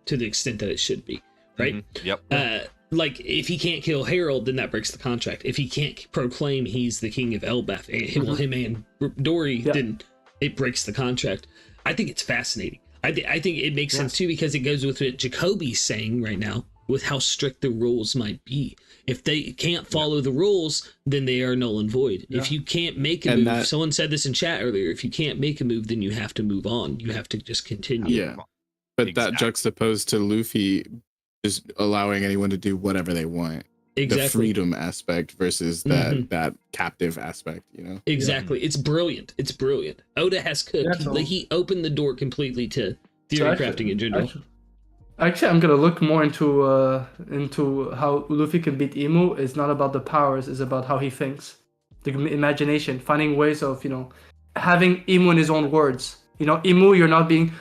to the extent that it should be, right? Mm-hmm. Yep. Like if he can't kill Harold, then that breaks the contract. If he can't proclaim he's the king of Elbaf, him and Dory, then it breaks the contract. I think it's fascinating. I think it makes sense too, because it goes with what JAKOBY's saying right now with how strict the rules might be. If they can't follow the rules, then they are null and void. If you can't make a move, someone said this in chat earlier, if you can't make a move, then you have to move on. You have to just continue. Yeah. But that juxtaposed to Luffy just allowing anyone to do whatever they want. Exactly. The freedom aspect versus that captive aspect, you know? Exactly. It's brilliant. It's brilliant. Oda has cooked. He opened the door completely to theory crafting in general. Actually, I'm gonna look more into how Luffy can beat Imu. It's not about the powers, it's about how he thinks. The imagination, finding ways of, you know, having Imu in his own words. You know, Imu, you're not being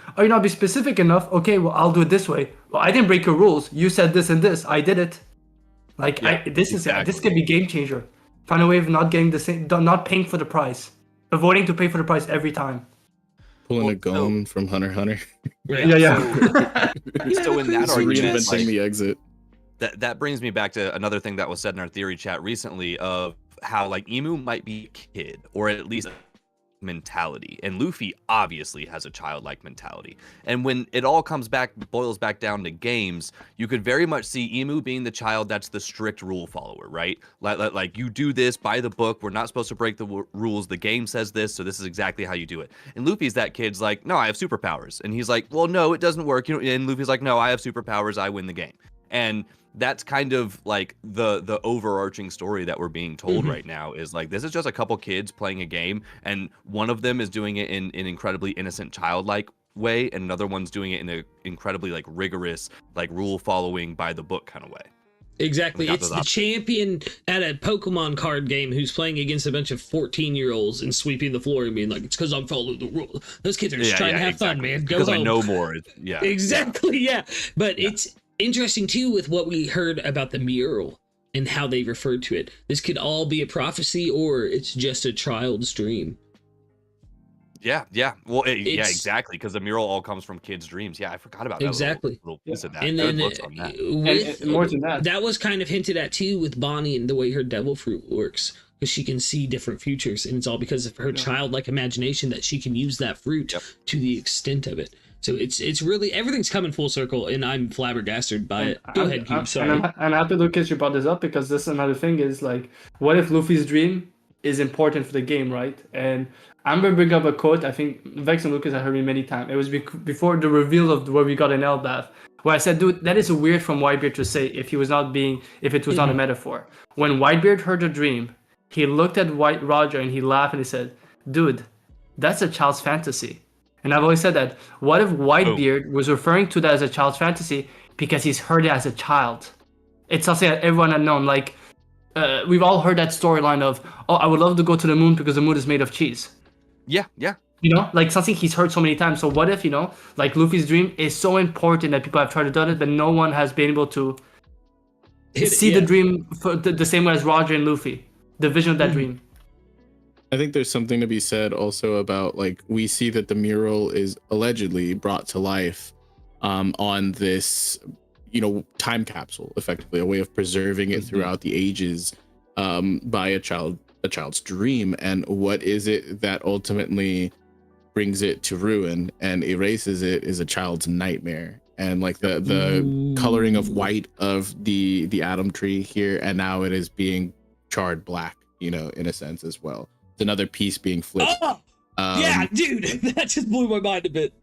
specific enough. Okay, well, I'll do it this way. Well, I didn't break your rules. You said this and this. I did it. Like, this could be game changer. Find a way of not getting the same, not paying for the price, avoiding to pay for the price every time. Pulling a Gon from Hunter x Hunter. Yeah. So in that argument, reinventing the exit. That brings me back to another thing that was said in our theory chat recently of how like Imu might be a kid, or at least mentality, and Luffy obviously has a childlike mentality. And when it all boils back down to games, you could very much see Imu being the child that's the strict rule follower, right? Like you do this by the book, we're not supposed to break the rules, the game says this, so this is exactly how you do it. And Luffy's that kid's like, no, I have superpowers, and he's like, well, no, it doesn't work, you know. And Luffy's like, no, I have superpowers, I win the game. And that's kind of like the overarching story that we're being told right now, is like, this is just a couple kids playing a game, and one of them is doing it in an incredibly innocent, childlike way, and another one's doing it in an incredibly like rigorous, like rule following by the book kind of way. Exactly. It's the champion at a Pokemon card game who's playing against a bunch of 14-year-olds and sweeping the floor and being like, it's because I'm following the rules. Those kids are just trying to have fun, man. Go because home. I know more. Yeah. Exactly. Yeah. But it's interesting too with what we heard about the mural and how they referred to it. This could all be a prophecy, or it's just a child's dream. Yeah. Well, exactly, because the mural all comes from kids' dreams. Yeah, I forgot about that. Exactly. Little piece of that. And then more than that, that was kind of hinted at too with Bonnie and the way her devil fruit works, because she can see different futures, and it's all because of her childlike imagination that she can use that fruit to the extent of it. So it's really, everything's coming full circle, and I'm flabbergasted by it. Go ahead, Kube. Sorry. I'm happy, Lucas, you brought this up, because this is another thing is like, what if Luffy's dream is important for the game, right? And I'm gonna bring up a quote. I think Vex and Lucas have heard me many times. It was before the reveal of what we got in Elbaf, where I said, dude, that is weird from Whitebeard to say if it was not a metaphor. When Whitebeard heard the dream, he looked at White Roger and he laughed and he said, dude, that's a child's fantasy. And I've always said that. What if Whitebeard was referring to that as a child's fantasy because he's heard it as a child? It's something that everyone had known. Like, we've all heard that storyline of, oh, I would love to go to the moon because the moon is made of cheese. Yeah. You know, like something he's heard so many times. So what if, you know, like Luffy's dream is so important that people have tried to do it, but no one has been able to see the dream for the same way as Roger and Luffy, the vision of that dream. I think there's something to be said also about, like, we see that the mural is allegedly brought to life on this, you know, time capsule, effectively a way of preserving it throughout the ages by a child's dream. And what is it that ultimately brings it to ruin and erases it is a child's nightmare. and like the coloring of white of the atom tree here, and now it is being charred black, you know, in a sense as well. It's another piece being flipped. Oh! Yeah, dude, that just blew my mind a bit.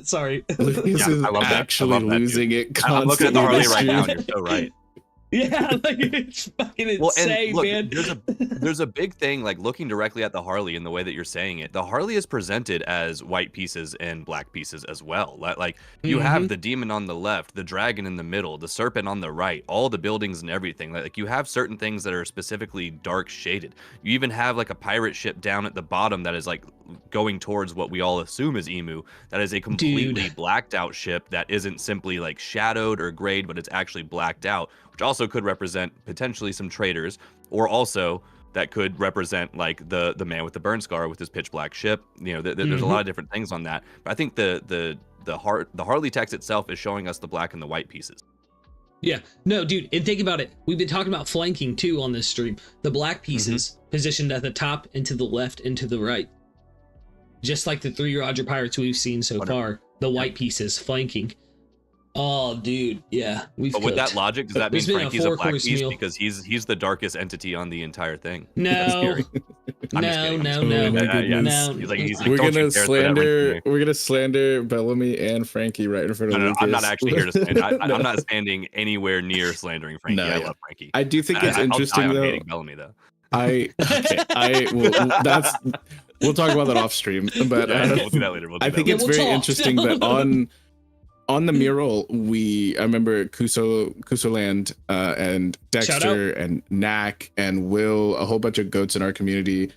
Sorry. Lucas is actually losing it constantly. I'm looking at the Harley right now, and you're so right. Yeah, like it's fucking insane, look, man. There's a big thing, like looking directly at the Harley in the way that you're saying it. The Harley is presented as white pieces and black pieces as well. Like you have the demon on the left, the dragon in the middle, the serpent on the right, all the buildings and everything. Like you have certain things that are specifically dark shaded. You even have like a pirate ship down at the bottom that is like going towards what we all assume is Imu. That is a completely blacked out ship that isn't simply like shadowed or grayed, but it's actually blacked out, which also could represent potentially some traders, or also that could represent like the man with the burn scar with his pitch black ship. You know, there's a lot of different things on that. But I think the Harley text itself is showing us the black and the white pieces. Yeah, no, dude, and think about it. We've been talking about flanking too on this stream. The black pieces positioned at the top and to the left and to the right. Just like the 3 Roger Pirates we've seen so far, the white pieces flanking. Oh, dude, yeah. But with that logic, does that mean Frankie's a black piece because he's the darkest entity on the entire thing? No, no. We're gonna slander Bellamy and Frankie right in front of Lucas. I'm not actually here to slander. I'm not standing anywhere near slandering Frankie. I love Frankie. I do think it's interesting though. I'm hating Bellamy though. We'll talk about that off stream, but we'll do that later. I think it's very interesting that on the mural, I remember Kusoland and Dexter and Knack and Will, a whole bunch of goats in our community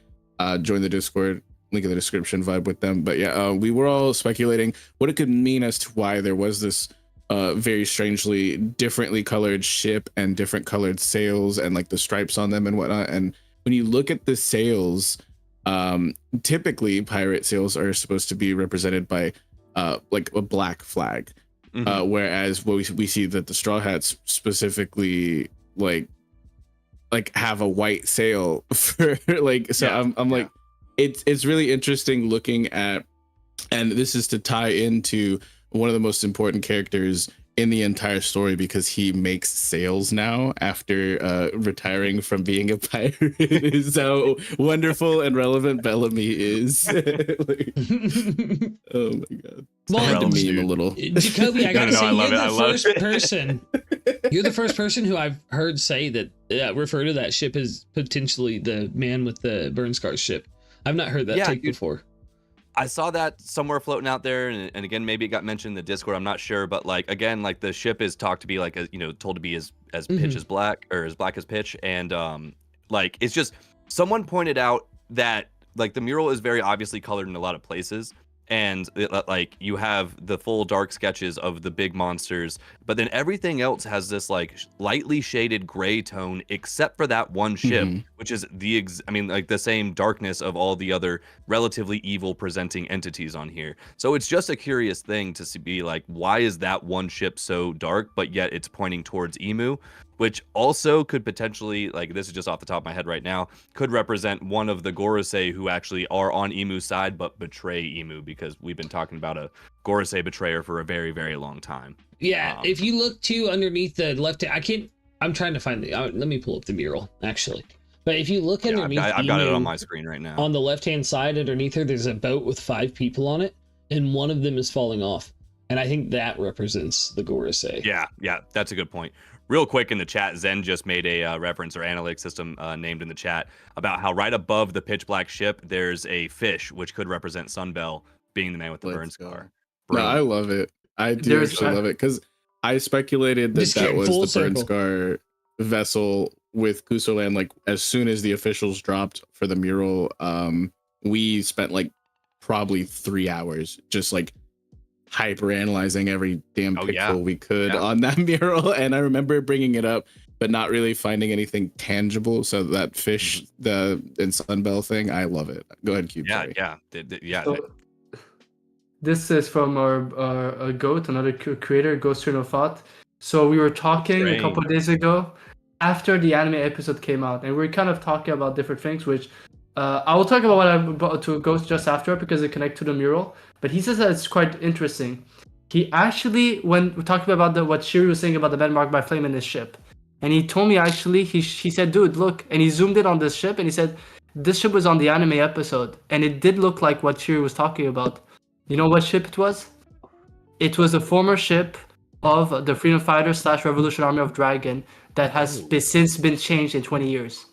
joined the Discord. Link in the description, vibe with them. But yeah, we were all speculating what it could mean as to why there was this very strangely differently colored ship and different colored sails and like the stripes on them and whatnot. And when you look at the sails, typically pirate sails are supposed to be represented by like a black flag, whereas what we see that the Straw Hats specifically like have a white sail for like. So I'm like, it's really interesting looking at, and this is to tie into one of the most important characters in the entire story because he makes sails now after retiring from being a pirate. Is how wonderful and relevant Bellamy is. Like, oh my god. Well, I had to meme a little. JAKOBY, I gotta say, you're the first person who I've heard say that refer to that ship as potentially the man with the burn scars ship. I've not heard that take before. I saw that somewhere floating out there, and again, maybe it got mentioned in the Discord. I'm not sure, but like again, like the ship is talked to be like told to be as pitch as black or as black as pitch, and like it's just someone pointed out that like the mural is very obviously colored in a lot of places, and like you have the full dark sketches of the big monsters, but then everything else has this like lightly shaded gray tone except for that one ship, which is like the same darkness of all the other relatively evil presenting entities on here. So it's just a curious thing to be like, why is that one ship so dark but yet it's pointing towards Imu, which also could potentially, like this is just off the top of my head right now, could represent one of the Gorosei who actually are on Imu's side but betray Imu, because we've been talking about a Gorosei betrayer for a very, very long time. Yeah, if you look too underneath the left, I'm trying to find let me pull up the mural actually. But if you look underneath, I've got it on my screen right now. On the left-hand side underneath her, there's a boat with 5 people on it, and one of them is falling off. And I think that represents the Gorosei. Yeah, that's a good point. Real quick in the chat, Zen just made a reference or analytic system named in the chat about how right above the pitch black ship, there's a fish, which could represent Sunbell being the man with the burn scar. No, I love it. I do actually love it because I speculated that was the burn scar vessel with Kusoland. Like as soon as the officials dropped for the mural, we spent like probably 3 hours just like hyper analyzing every damn pixel we could on that mural, and I remember bringing it up but not really finding anything tangible. So that fish and Sunbell thing, I love it. Go ahead, Cube. So, this is from our goat, another creator, Ghost Train of Thought. So we were talking a couple of days ago after the anime episode came out, and we were kind of talking about different things, which I will talk about what I brought to Ghost just after because it connects to the mural. But he says that it's quite interesting. he actually, when we talked about what Shiri was saying about the bed marked by flame in his ship, and he told me actually, he said, dude, look, and he zoomed in on this ship, and he said, this ship was on the anime episode, and it did look like what Shiri was talking about. You know what ship it was? It was a former ship of the Freedom Fighters / Revolution Army of Dragon that has since been changed in 20 years.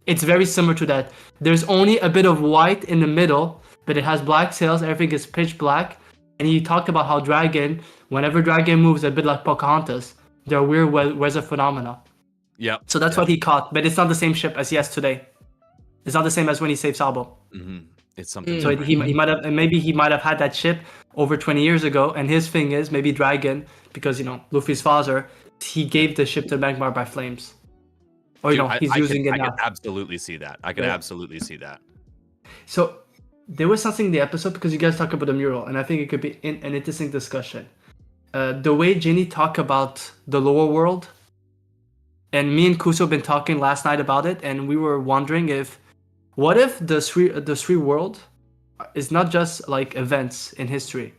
It's very similar to that. There's only a bit of white in the middle, but it has black sails. Everything is pitch black. And he talked about how Dragon, whenever Dragon moves, a bit like Pocahontas, there are weird weather phenomena. Yeah. So that's what he caught, but it's not the same ship as he has today. It's not the same as when he saved Sabo. Mm-hmm. It's something. So he might have, and maybe he might have had that ship over 20 years ago. And his thing is maybe Dragon, because Luffy's father, he gave the ship to Magmar by flames. Or he's using it now. I can absolutely see that. I can absolutely see that. So there was something in the episode, because you guys talk about the mural, and I think it could be an interesting discussion. The way Ginny talked about the lower world, and me and Kuso been talking last night about it, and we were wondering what if the three world is not just like events in history?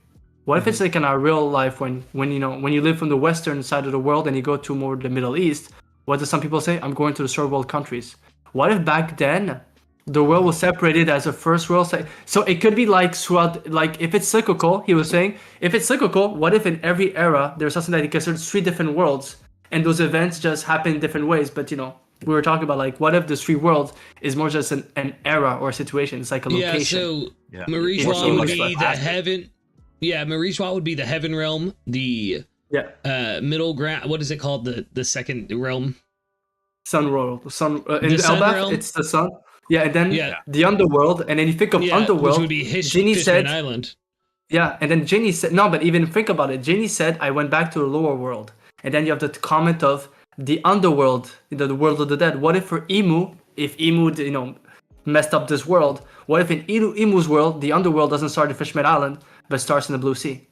What if it's like in our real life when you live from the western side of the world and you go to more the Middle East? What do some people say? I'm going to the third world countries. What if back then the world was separated as a first world? So it could be like throughout, like if it's cyclical, he was saying, if it's cyclical, what if in every era there's something that he considers 3 different worlds, and those events just happen in different ways? But we were talking about like, what if the 3 worlds is more just an era or a situation? It's like a location. Yeah, so Marishwa would be the heaven. Yeah, Marishwa would be the heaven realm. The middle ground. What is it called? The second realm. Sun world. In the Elbaf, it's the sun. Yeah, and then the underworld, and then you think of underworld. Which would be Ginny said Island. Yeah, and then Ginny said no, but even think about it. Ginny said I went back to the lower world, and then you have the comment of the underworld, the world of the dead. What if for Imu, if Imu, messed up this world, what if in Imu's world, the underworld doesn't start in Fishman Island, but starts in the Blue Sea?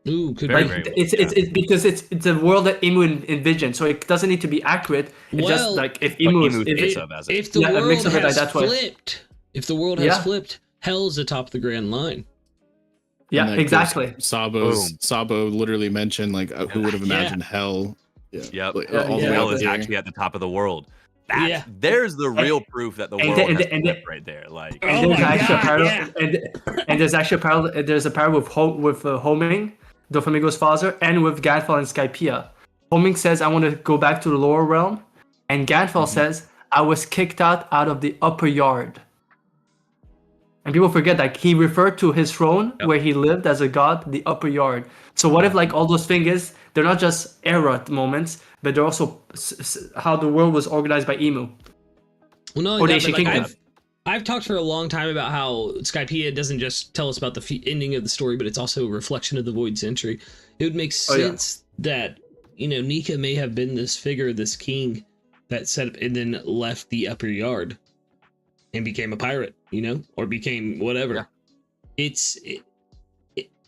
Ooh, could very, be. very well. It's because it's a world that Imu envisioned, so it doesn't need to be accurate. It's just like if Imu if the world has flipped, if the world has flipped, hell's atop the Grand Line. Yeah, exactly. Sabo literally mentioned like who would have imagined hell. Yeah. Like, hell is actually at the top of the world. There's the real proof that the world has flipped right there. Like, and there's actually a parallel. There's a parallel with Homing, Doflamingo's father, and with Ganfall and Skypiea. Homing says, "I want to go back to the lower realm," and Ganfall says, "I was kicked out of the upper yard." And people forget that he referred to his throne where he lived as a god, the upper yard. So what if like all those things they're not just era moments, but they're also how the world was organized by Imu. Well, no, I've talked for a long time about how Skypiea doesn't just tell us about the ending of the story, but it's also a reflection of the Void Century. It would make sense that Nika may have been this figure, this king that set up and then left the upper yard and became a pirate, or became whatever. Yeah.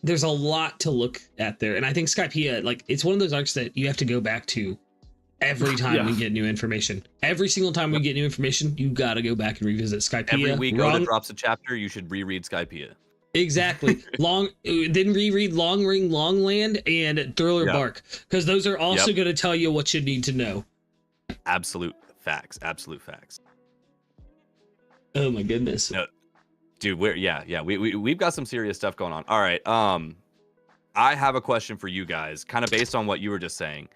There's a lot to look at there, and I think Skypiea, like, it's one of those arcs that you have to go back to every time we get new information. Every single time we get new information, you got to go back and revisit Skypiea. Every week Oda drops a chapter, you should reread Skypiea. Exactly. Then reread Long Ring, Long Land, and Thriller Bark, because those are also going to tell you what you need to know. Absolute facts. Absolute facts. Oh my goodness. No, dude, we've got some serious stuff going on. All right. I have a question for you guys, kind of based on what you were just saying.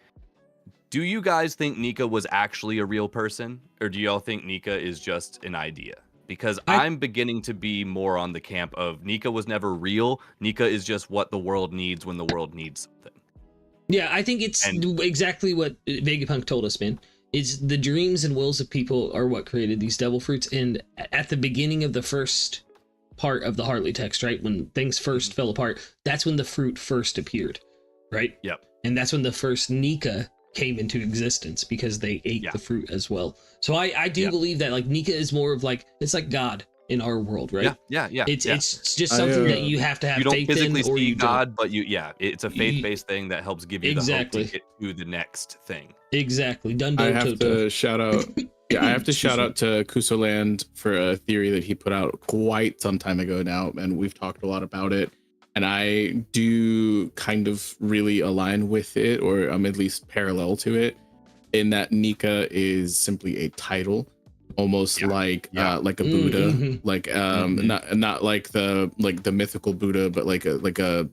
Do you guys think Nika was actually a real person, or do y'all think Nika is just an idea? Because I'm beginning to be more on the camp of Nika was never real. Nika is just what the world needs when the world needs something. Yeah, I think it's exactly what Vegapunk told us, man. It's the dreams and wills of people are what created these devil fruits. And at the beginning of the first part of the Hartley text, right, when things first fell apart, that's when the fruit first appeared, right? Yep. And that's when the first Nika came into existence, because they ate the fruit as well. So I do believe that, like, Nika is more of like, it's like God in our world, right? Yeah. It's just something that you have to have faith in. You don't physically see God, but it's a faith-based thing that helps give you the hope to get to the next thing. Exactly. I have to shout out. I have to shout out to Kusoland for a theory that he put out quite some time ago now, and we've talked a lot about it. and I do kind of really align with it, or I'm at least parallel to it, in that Nika is simply a title, almost like a Buddha, like not like the mythical Buddha, but like the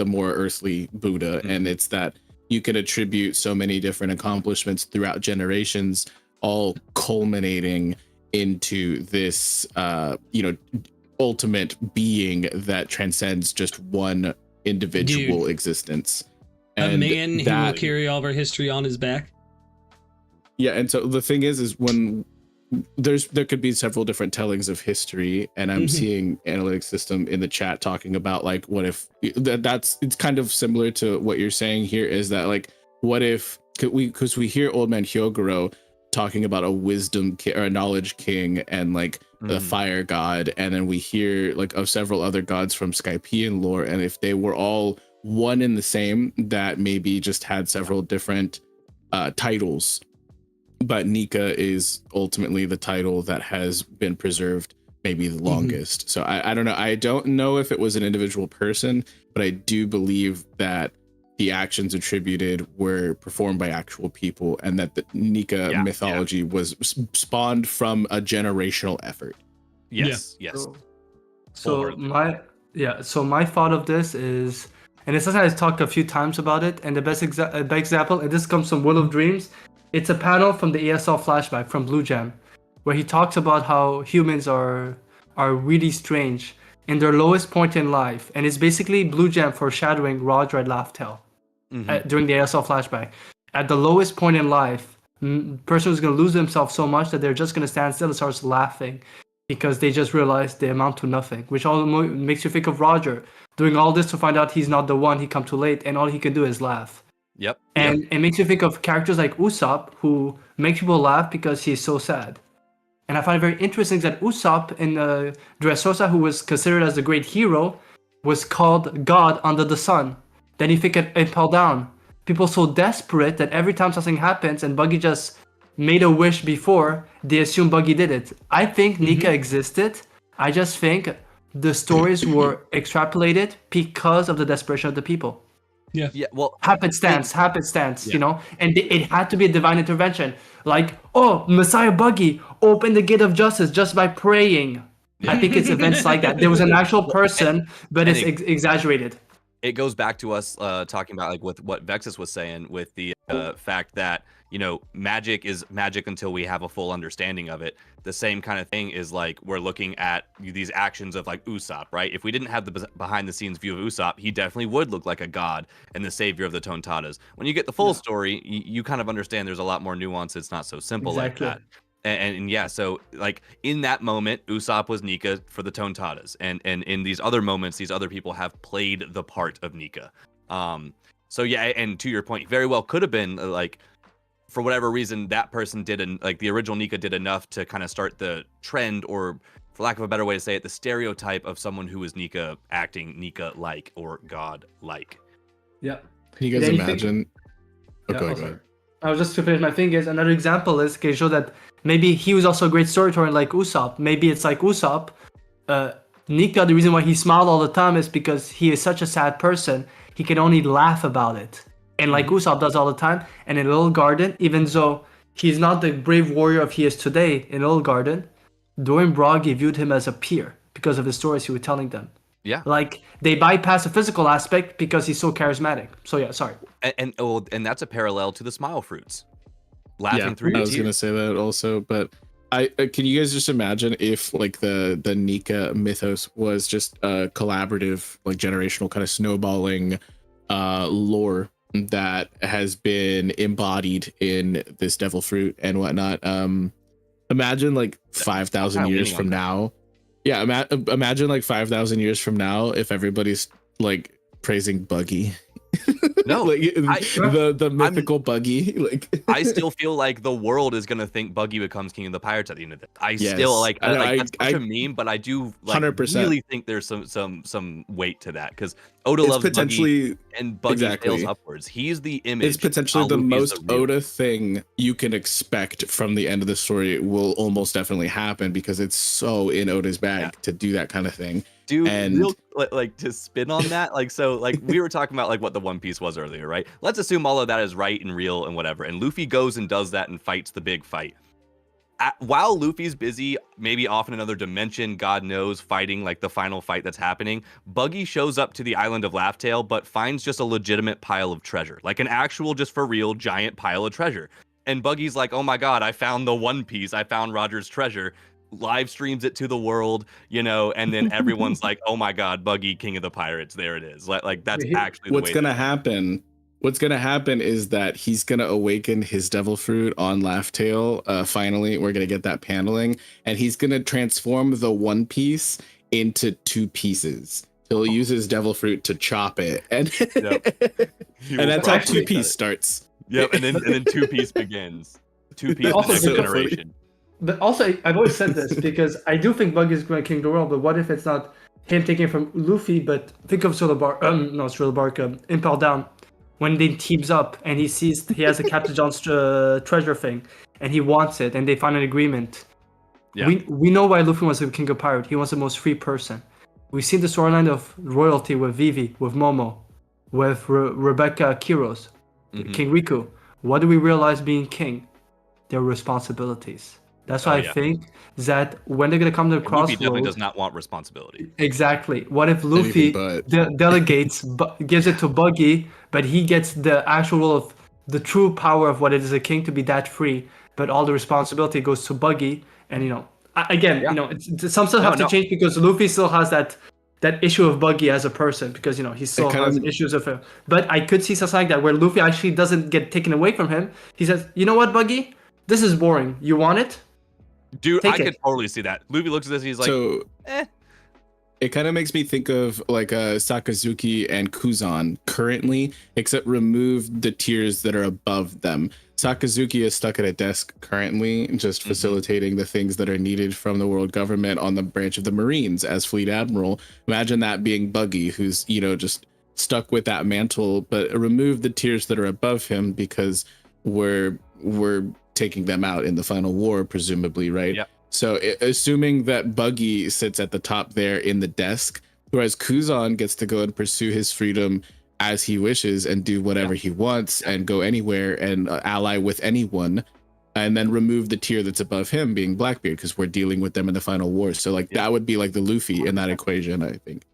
more earthly Buddha. And it's that you can attribute so many different accomplishments throughout generations, all culminating into this ultimate being that transcends just one individual existence. And a man who will carry all of our history on his back. Yeah, and so the thing is when there could be several different tellings of history, and I'm seeing analytics system in the chat talking about like, what if it's kind of similar to what you're saying here, is that like, what if because we hear old man Hyogoro talking about a wisdom or a knowledge king and like the fire god, and then we hear like of several other gods from Skypian lore, and if they were all one and the same, that maybe just had several different titles, but Nika is ultimately the title that has been preserved maybe the longest. So I don't know. I don't know if it was an individual person, but I do believe that the actions attributed were performed by actual people, and that the Nika mythology was spawned from a generational effort. Yes. So my thought of this is, and it's something I've talked a few times about it, and the best example, and this comes from World of Dreams. It's a panel from the ASL flashback from Blue Jam, where he talks about how humans are really strange in their lowest point in life, and it's basically Blue Jam foreshadowing Roger at Laugh Tale during the ASL flashback. At the lowest point in life, person is going to lose themselves so much that they're just going to stand still and start laughing because they just realize they amount to nothing, which all makes you think of Roger doing all this to find out he's not the one, he come too late, and all he can do is laugh. And it makes you think of characters like Usopp, who make people laugh because he's so sad. And I find it very interesting that Usopp in Dressrosa, who was considered as the great hero, was called God under the sun. Then he think it fell down. People so desperate that every time something happens and Buggy just made a wish before, they assume Buggy did it. I think Nika existed. I just think the stories were extrapolated because of the desperation of the people. Well, happenstance, you know, and it had to be a divine intervention. Like, oh, Messiah Buggy opened the gate of justice just by praying. I think it's events like that. There was an actual person, but it's exaggerated. It goes back to us talking about like with what Vexus was saying with the fact that, you know, magic is magic until we have a full understanding of it. The same kind of thing is like we're looking at these actions of like Usopp, right? If we didn't have the behind the scenes view of Usopp, he definitely would look like a god and the savior of the Tontatas. When you get the full story, you kind of understand there's a lot more nuance. It's not so simple like that. And yeah, so like in that moment, Usopp was Nika for the Tontatas, and in these other moments, these other people have played the part of Nika. So yeah, and to your point, very well could have been like, for whatever reason, that person did like the original Nika did enough to kind of start the trend, or for lack of a better way to say it, the stereotype of someone who is Nika acting Nika-like or God-like. Yeah. Can you guys imagine? Go ahead. I was just to finish my thing is another example is can show that maybe he was also a great storyteller like Usopp. Maybe it's like Usopp. Nika, the reason why he smiled all the time is because he is such a sad person. He can only laugh about it. And like Usopp does all the time. And in Little Garden, even though he's not the brave warrior he is today in Little Garden, Dorian Broggy viewed him as a peer because of the stories he was telling them. Yeah. Like they bypass the physical aspect because he's so charismatic. So yeah, sorry. And that's a parallel to the smile fruits. Laughing through your tears. I was going to say that also, but can you guys just imagine if like the Nika mythos was just a collaborative, like generational kind of snowballing lore that has been embodied in this devil fruit and whatnot. Imagine like 5,000 years from now. Yeah, imagine like 5,000 years from now if everybody's like praising Buggy. No, like the mythical Buggy. Like I still feel like the world is gonna think Buggy becomes king of the pirates at the end of it. Still like that's such a meme, but I do like 100%. Really think there's some weight to that because Oda loves Buggy and Buggy fails upwards. He's the image. It's potentially the most Oda thing you can expect from the end of the story will almost definitely happen because it's so in Oda's bag to do that kind of thing. Dude, And like to spin on that, like so, like we were talking about like what the One Piece was earlier, right? Let's assume all of that is right and real and whatever, and Luffy goes and does that and fights the big fight. While Luffy's busy, maybe off in another dimension, God knows, fighting like the final fight that's happening, Buggy shows up to the island of Laugh-Tale, but finds just a legitimate pile of treasure, like an actual, just for real, giant pile of treasure. And Buggy's like, oh my God, I found the One Piece, I found Roger's treasure. Live streams it to the world, you know, and then everyone's like, "Oh my God, Buggy, King of the Pirates!" There it is. Like that's actually what's gonna happen. What's gonna happen is that he's gonna awaken his devil fruit on Laugh-Tale. Finally, we're gonna get that paneling, and he's gonna transform the One Piece into 2 pieces. He'll use his devil fruit to chop it, and and that's how 2 Piece starts. Yep, and then 2 Piece begins. 2 Piece next generation. But also, I've always said this because I do think Buggy is going to king the world. But what if it's not him taking it from Luffy? But think of Thriller Bark, Impel Down, when they teams up and he sees he has a Captain John's treasure thing, and he wants it, and they find an agreement. Yeah. We know why Luffy wants to be king of pirate. He wants the most free person. We've seen the storyline of royalty with Vivi, with Momo, with Rebecca Kiros, King Riku. What do we realize being king? Their responsibilities. That's why I think that when they're going to come to the crossroads... Luffy definitely does not want responsibility. Exactly. What if Luffy delegates, gives it to Buggy, but he gets the actual role of the true power of what it is a king to be that free, but all the responsibility goes to Buggy, and, you know, again, you know, some stuff have to change because Luffy still has that issue of Buggy as a person, because, you know, he still has issues of him. But I could see something like that where Luffy actually doesn't get taken away from him. He says, you know what, Buggy? This is boring. You want it? Dude, I could totally see that. Luffy looks at this, he's like, It kind of makes me think of like Sakazuki and Kuzan currently, except remove the tiers that are above them. Sakazuki is stuck at a desk currently, just facilitating the things that are needed from the world government on the branch of the Marines as Fleet Admiral. Imagine that being Buggy, who's, you know, just stuck with that mantle, but remove the tiers that are above him because we're taking them out in the final war, presumably, right? Yep. So assuming that Buggy sits at the top there in the desk, whereas Kuzan gets to go and pursue his freedom as he wishes and do whatever he wants and go anywhere and ally with anyone, and then remove the tier that's above him being Blackbeard, because we're dealing with them in the final war. So like that would be like the Luffy in that equation, I think.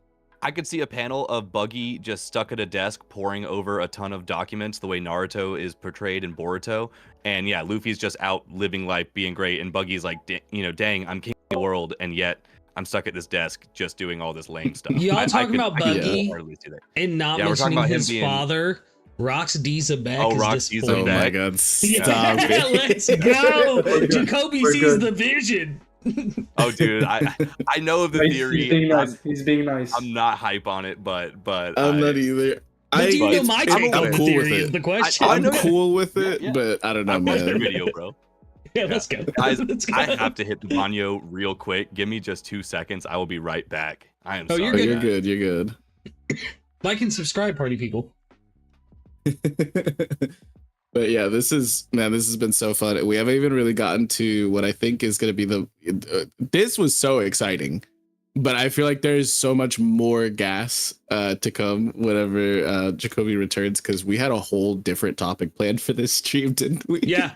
I could see a panel of Buggy just stuck at a desk poring over a ton of documents the way Naruto is portrayed in Boruto. And yeah, Luffy's just out living life, being great. And Buggy's like, you know, dang, I'm king of the world. And yet I'm stuck at this desk just doing all this lame stuff. Y'all talking about Buggy and not mentioning his father, Rox Dizabek. Oh, Rox Dizabek. Oh my God, stop it. Let's go. JAKOBY sees the vision. Oh, dude, I know of the theory. He's being nice. I'm not hype on it, but I'm not either. I'm cool with it. The question. I'm cool with it, but I don't know, man. Their video, bro. Yeah, let's go. Guys, I have to hit the banyo real quick. Give me just 2 seconds. I will be right back. I am sorry. You're good. You're good. Like and subscribe, party people. But yeah, this has been so fun. We haven't even really gotten to what I think is going to be this was so exciting, but I feel like there's so much more gas to come whenever JAKOBY returns, because we had a whole different topic planned for this stream, didn't we? Yeah.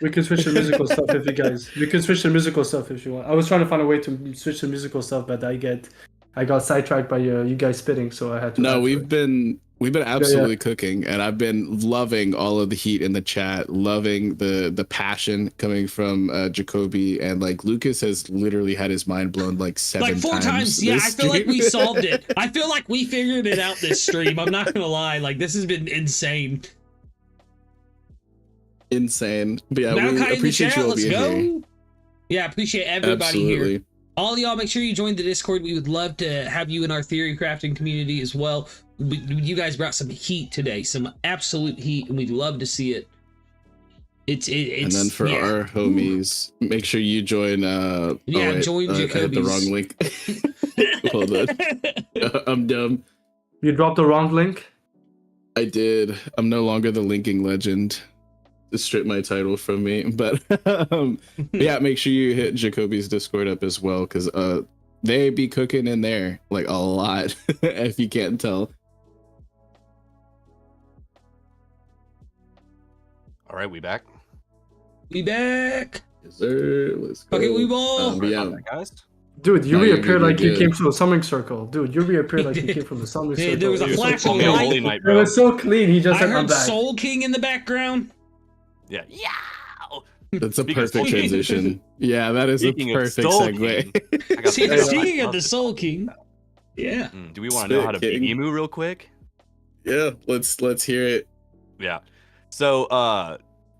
We can switch to musical stuff if you guys. We can switch to musical stuff if you want. I was trying to find a way to switch to musical stuff, but I got sidetracked by you guys spitting, so I had to. No, we've been absolutely cooking, and I've been loving all of the heat in the chat, loving the passion coming from JAKOBY, and like Lucas has literally had his mind blown like 4 times. Yeah, I feel like we solved it. I feel like we figured it out this stream. I'm not gonna lie, like this has been insane. But yeah, we appreciate you all being here. Yeah, appreciate everybody here. All y'all, make sure you join the Discord. We would love to have you in our theory crafting community as well. You guys brought some heat today, some absolute heat, and we'd love to see it. It's and then for our homies, make sure you join. Join JAKOBY's. I hit the wrong link. Hold on, I'm dumb. You dropped the wrong link. I did. I'm no longer the linking legend. Strip my title from me, but yeah, make sure you hit JAKOBY's Discord up as well, because They be cooking in there like a lot, if you can't tell. All right, we back. We back. Yes, sir. Let's go. Okay, we ball. Yeah. Guys. Dude, you No, you're reappeared good, like you're you came good. from a summoning circle. Dude, you reappeared like you came from the summoning Hey, circle. there was a Dude, flash call of me a light. holy knight, It bro. was so clean. He just I said, "I'm heard back." Soul King in the background. Yeah. Yeah. That's a Speaking of perfect Soul King. transition. Yeah, that is Speaking a of perfect Soul segue. King, I got See, some- speaking of the Soul King, yeah. Do we want to know how to Spit, beat King. Emu real quick? Yeah, let's hear it. Yeah. So,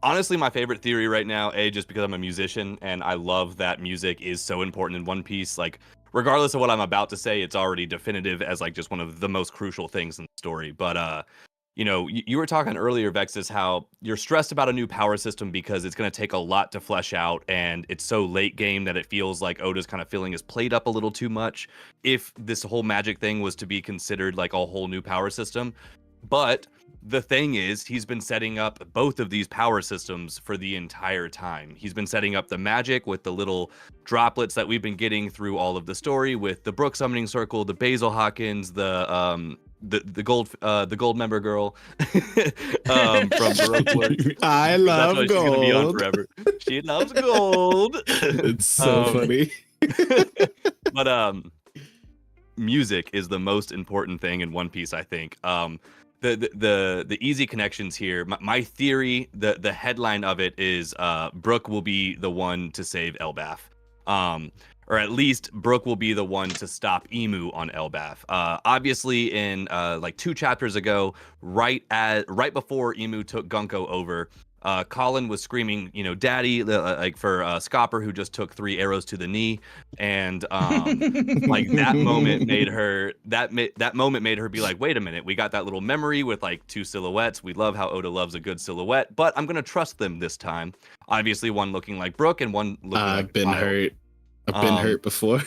honestly, my favorite theory right now, just because I'm a musician and I love that music is so important in One Piece. Like, regardless of what I'm about to say, it's already definitive as like just one of the most crucial things in the story. But, you know, you were talking earlier, Vexus, how you're stressed about a new power system because it's going to take a lot to flesh out, and it's so late game that it feels like Oda's kind of filling his plate up a little too much. If this whole magic thing was to be considered like a whole new power system, but the thing is, he's been setting up both of these power systems for the entire time. He's been setting up the magic with the little droplets that we've been getting through all of the story, with the Brook summoning circle, the Basil Hawkins, the gold member girl from Baroque Works. I love That's why she's gonna be on gold. forever. She loves gold. It's so funny. But music is the most important thing in One Piece, I think. The easy connections here. My theory, the headline of it is Brook will be the one to save Elbaf. Or at least Brook will be the one to stop Emu on Elbaf. Obviously, in like 2 chapters ago, right before Emu took Gunko over, Colin was screaming, you know, "Daddy!" Like for Scopper, who just took 3 arrows to the knee, and like that moment made her be like, "Wait a minute, we got that little memory with like 2 silhouettes. We love how Oda loves a good silhouette, but I'm gonna trust them this time." Obviously, one looking like Brook and one looking like I've been Wild. hurt. I've been hurt before.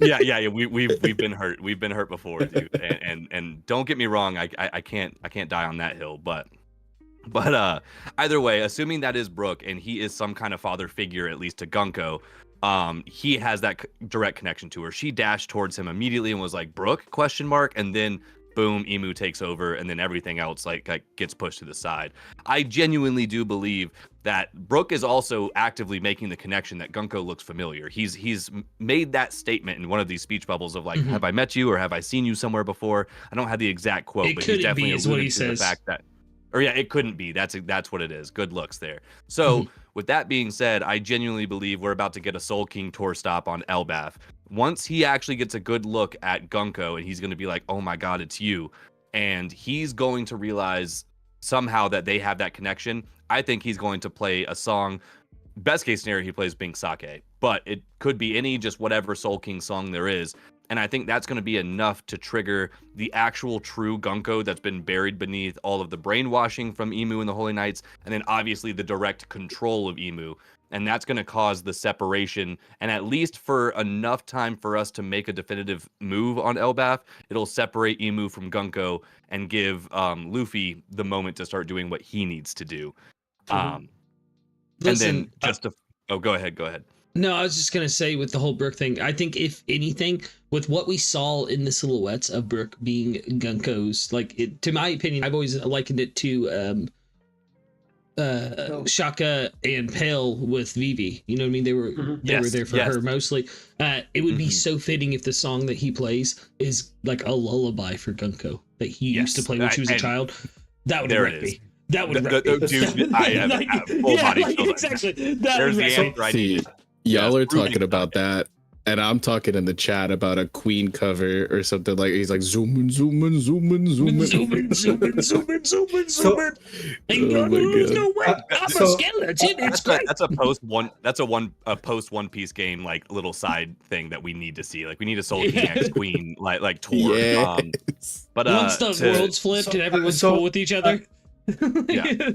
Yeah. We've been hurt. We've been hurt before, dude. And don't get me wrong, I can't die on that hill, but either way, assuming that is Brook and he is some kind of father figure, at least to Gunko, he has that direct connection to her. She dashed towards him immediately and was like, "Brook?" ? And then boom, Emu takes over, and then everything else like gets pushed to the side. I genuinely do believe that Brook is also actively making the connection that Gunko looks familiar. He's made that statement in one of these speech bubbles of like, "Have I met you or have I seen you somewhere before?" I don't have the exact quote, It but he's couldn't definitely be, is what he alluded to the says. fact that, or yeah, it couldn't be. That's what it is. Good looks there. So with that being said, I genuinely believe we're about to get a Soul King tour stop on Elbaf. Once he actually gets a good look at Gunko, and he's going to be like, "Oh my God, it's you," and he's going to realize somehow that they have that connection. I think he's going to play a song. Best case scenario, he plays Bink Sake, but it could be any just whatever Soul King song there is. And I think that's going to be enough to trigger the actual true Gunko that's been buried beneath all of the brainwashing from Emu and the Holy Knights, and then obviously the direct control of Emu. And that's going to cause the separation, and at least for enough time for us to make a definitive move on Elbaf, it'll separate Emu from Gunko and give Luffy the moment to start doing what he needs to do. Listen, and then just to... Oh, go ahead. No, I was just gonna say with the whole Brook thing, I think if anything, with what we saw in the silhouettes of Brook being Gunko's, like it, to my opinion, I've always likened it to Shaka and Pale with Vivi. You know what I mean? They were there for her mostly. It would be so fitting if the song that he plays is like a lullaby for Gunko that he used to play when she was a child. That would wreck me. That would wreck me. Dude, I have full body chills. Exactly. That There's would the wreck answer I See, need. y'all are Ruby talking about that, and I'm talking in the chat about a Queen cover or something like. He's like zoom in. Zoom in. Oh my No way. I'm a skeleton. It's great. That's a post One Piece game like little side thing that we need to see. Like we need a Soul King X Queen like tour. Yes. But once the world's flipped and everyone's cool with each other. Yeah.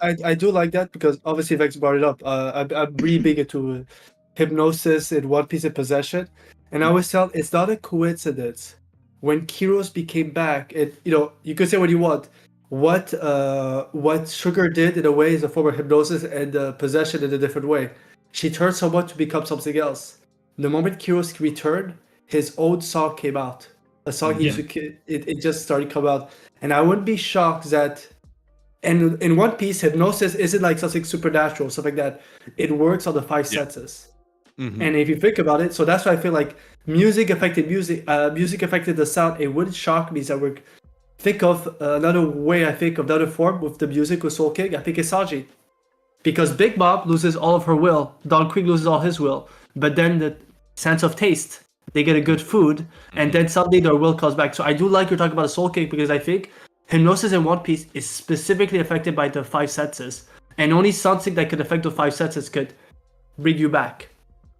I do like that because obviously Vex brought it up. I'm really big into hypnosis in One Piece and possession, and I always tell it's not a coincidence when Kiros became back. It you could say what you want. What Sugar did in a way is a form of hypnosis, and possession in a different way. She turned someone to become something else. The moment Kiros returned, his old song came out. A song it just started coming out, and I wouldn't be shocked that. And in One Piece, hypnosis isn't like something supernatural, stuff like that. It works on the five senses. Mm-hmm. And if you think about it, so that's why I feel like music affected the sound. It wouldn't shock me that we think of another way. I think of another form with the music with Soul King. I think it's Sanji, because Big Mom loses all of her will, Don Krieg loses all his will, but then the sense of taste, they get a good food, and then suddenly their will comes back. So I do like you're talking about a Soul King, because I think hypnosis in One Piece is specifically affected by the five senses, and only something that could affect the five senses could bring you back.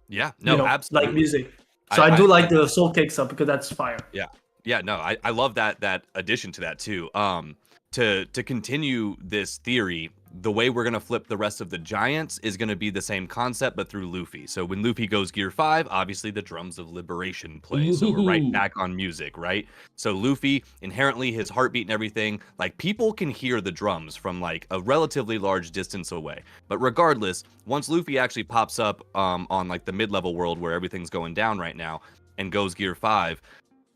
Yeah, no, absolutely. Like music. So I do like the Soul Cake stuff, because that's fire. Yeah, no, I love that addition to that too. To continue this theory, the way we're gonna flip the rest of the giants is gonna be the same concept, but through Luffy. So when Luffy goes Gear 5, obviously the drums of liberation play. So we're right back on music, right? So Luffy, inherently his heartbeat and everything, like people can hear the drums from like a relatively large distance away. But regardless, once Luffy actually pops up on like the mid-level world where everything's going down right now and goes Gear 5,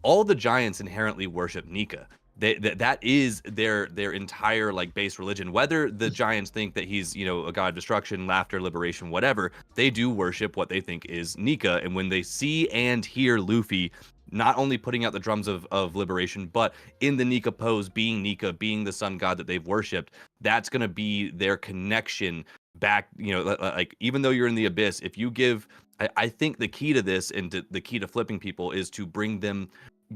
all the giants inherently worship Nika. That is their entire like base religion. Whether the giants think that he's, you know, a god of destruction, laughter, liberation, whatever, they do worship what they think is Nika. And when they see and hear Luffy not only putting out the drums of liberation, but in the Nika pose, being Nika, being the sun god that they've worshipped, that's gonna be their connection back. You know, like even though you're in the abyss, if you give, I think the key to this and the key to flipping people is to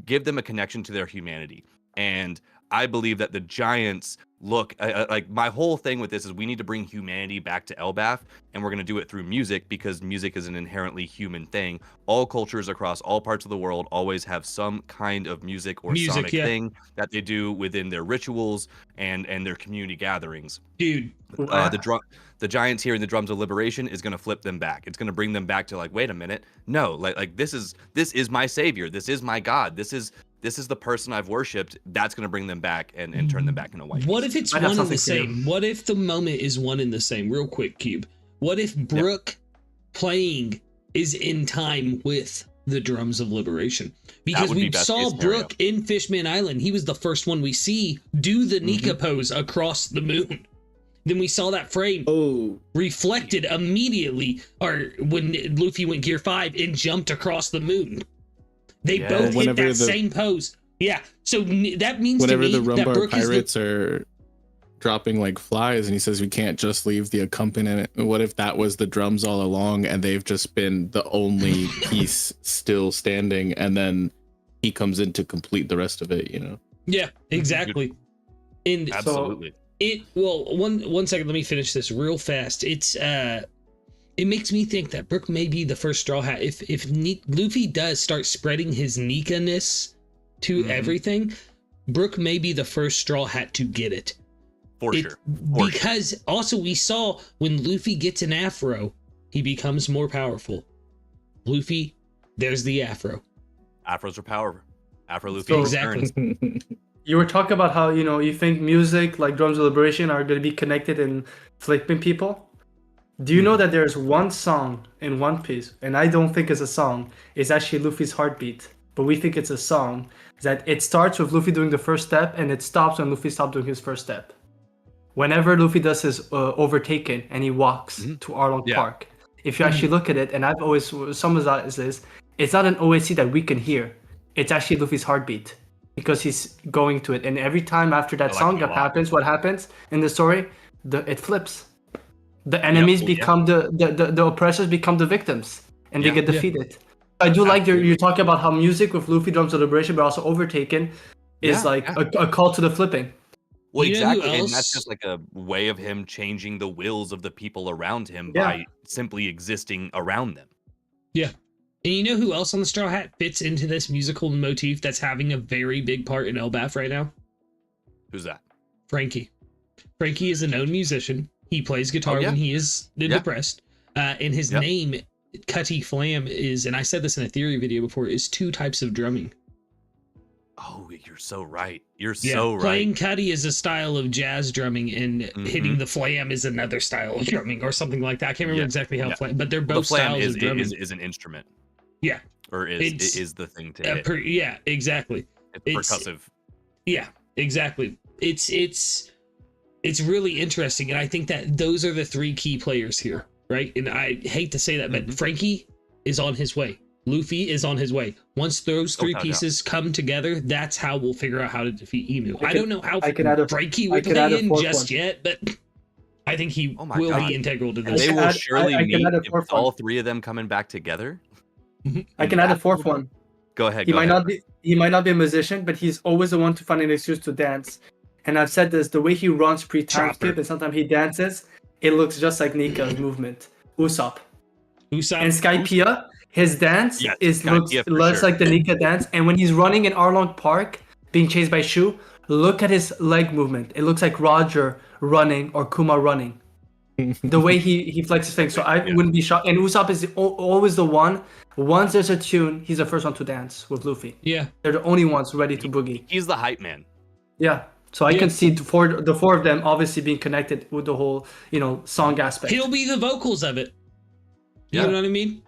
give them a connection to their humanity. And I believe that the giants look like my whole thing with this is we need to bring humanity back to Elbaf, and we're going to do it through music, because music is an inherently human thing. All cultures across all parts of the world always have some kind of music or sonic thing that they do within their rituals and their community gatherings. Dude, the giants hearing the drums of liberation is going to flip them back. It's going to bring them back to like, wait a minute, no, like this is my savior, this is my god, this is the person I've worshipped. That's going to bring them back and turn them back into white. What if it's one and the same? What if the moment is one and the same? Real quick, Cube. What if Brook playing is in time with the drums of liberation? Because we saw Brook in Fishman Island. He was the first one we see do the Nika pose across the moon. Then we saw that frame reflected immediately, or when Luffy went Gear 5 and jumped across the moon. They both hit that same pose. Yeah, so that means whenever to me the Rumbar that pirates are dropping like flies, and he says we can't just leave the accompaniment. What if that was the drums all along, and they've just been the only piece still standing, and then he comes in to complete the rest of it? You know? Yeah, exactly. And absolutely. One second. Let me finish this real fast. It makes me think that Brook may be the first Straw Hat. If Luffy does start spreading his Nika-ness to everything, Brook may be the first Straw Hat to get it. Because also we saw when Luffy gets an afro, he becomes more powerful. Luffy, there's the afro. Afros are power. Afro Luffy. Exactly. You were talking about how, you know, you think music like drums of liberation are going to be connected in flipping people. Do you know that there's one song in One Piece, and I don't think it's a song, it's actually Luffy's heartbeat, but we think it's a song, that it starts with Luffy doing the first step, and it stops when Luffy stops doing his first step. Whenever Luffy does his overtaken, and he walks to Arlong Park, if you actually look at it, and I've always summarized this, it's not an OSC that we can hear, it's actually Luffy's heartbeat, because he's going to it, and every time after that song happens, what happens in the story, it flips. The enemies become the oppressors become the victims, and they get defeated. I do like you're talking about how music with Luffy drums of liberation, but also overtaken, is a call to the flipping. Well, exactly, and that's just like a way of him changing the wills of the people around him by simply existing around them. Yeah, and you know who else on the Straw Hat fits into this musical motif that's having a very big part in Elbaf right now? Who's that? Frankie. Frankie is a known musician. He plays guitar when he is depressed. And his name, Cutty Flam, is, and I said this in a theory video before, is 2 types of drumming. Oh, you're so right. You're so right. Playing Cutty is a style of jazz drumming, and hitting the flam is another style of drumming, or something like that. I can't remember exactly how flam, but they're both styles of drumming. Is an instrument. Yeah. or is the thing to hit. Yeah, exactly. It's percussive. Yeah, exactly. It's really interesting, and I think that those are the three key players here, right? And I hate to say that, but Frankie is on his way. Luffy is on his way. Once those three pieces come together, that's how we'll figure out how to defeat Imu. I don't know how Frankie will play in just yet, but I think he will be integral to this. They will surely meet if all three of them coming back together. I can add a fourth one. Go ahead. He might not be a musician, but he's always the one to find an excuse to dance. And I've said this: the way he runs pre-time skip and sometimes he dances, it looks just like Nika's movement. Usopp. And Skypiea, his dance looks like the Nika dance. And when he's running in Arlong Park, being chased by Shu, look at his leg movement. It looks like Roger running or Kuma running. The way he flexes things. So I wouldn't be shocked. And Usopp is always the one. Once there's a tune, he's the first one to dance with Luffy. Yeah. They're the only ones ready to boogie. He's the hype man. Yeah. So I can see the four of them obviously being connected with the whole, song aspect. He'll be the vocals of it. You know what I mean?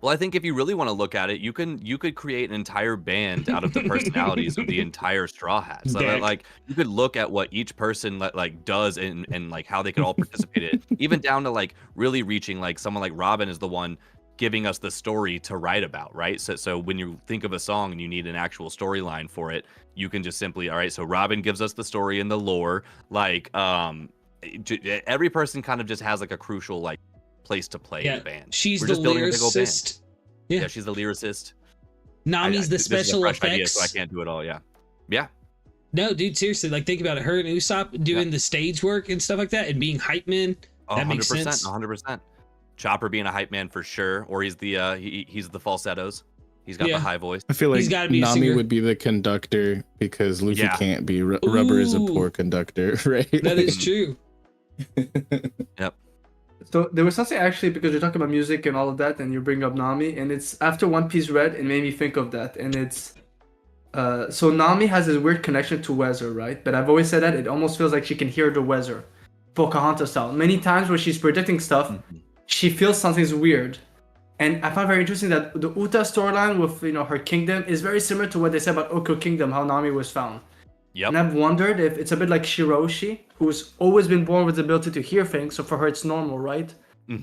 Well, I think if you really want to look at it, you could create an entire band out of the personalities of the entire Straw Hats. Like you could look at what each person like does and like how they could all participate in it, even down to like really reaching like someone like Robin is the one giving us the story to write about, right? So when you think of a song and you need an actual storyline for it, you can just simply, all right, so Robin gives us the story and the lore. Like every person kind of just has like a crucial like place to play in the band. She's the lyricist. Yeah, she's the lyricist. Nami's the special effects. Idea, so I can't do it all. Yeah. No, dude, seriously, like think about it. Her and Usopp doing the stage work and stuff like that, and being hype men. That makes sense. 100%. Chopper being a hype man for sure, or he's the he's the falsettos. He's got the high voice. I feel like Nami would be the conductor because Luffy can't be. Rubber is a poor conductor, right? That is true. Yep. So there was something actually, because you're talking about music and all of that, and you bring up Nami, and it's after One Piece Red, it made me think of that. And it's so Nami has this weird connection to weather, right? But I've always said that it almost feels like she can hear the weather, Pocahontas style. Many times when she's predicting stuff, she feels something's weird. And I find very interesting that the Uta storyline with her kingdom is very similar to what they said about Oko Kingdom, how Nami was found. Yep. And I've wondered if it's a bit like Shiroshi, who's always been born with the ability to hear things, so for her it's normal, right?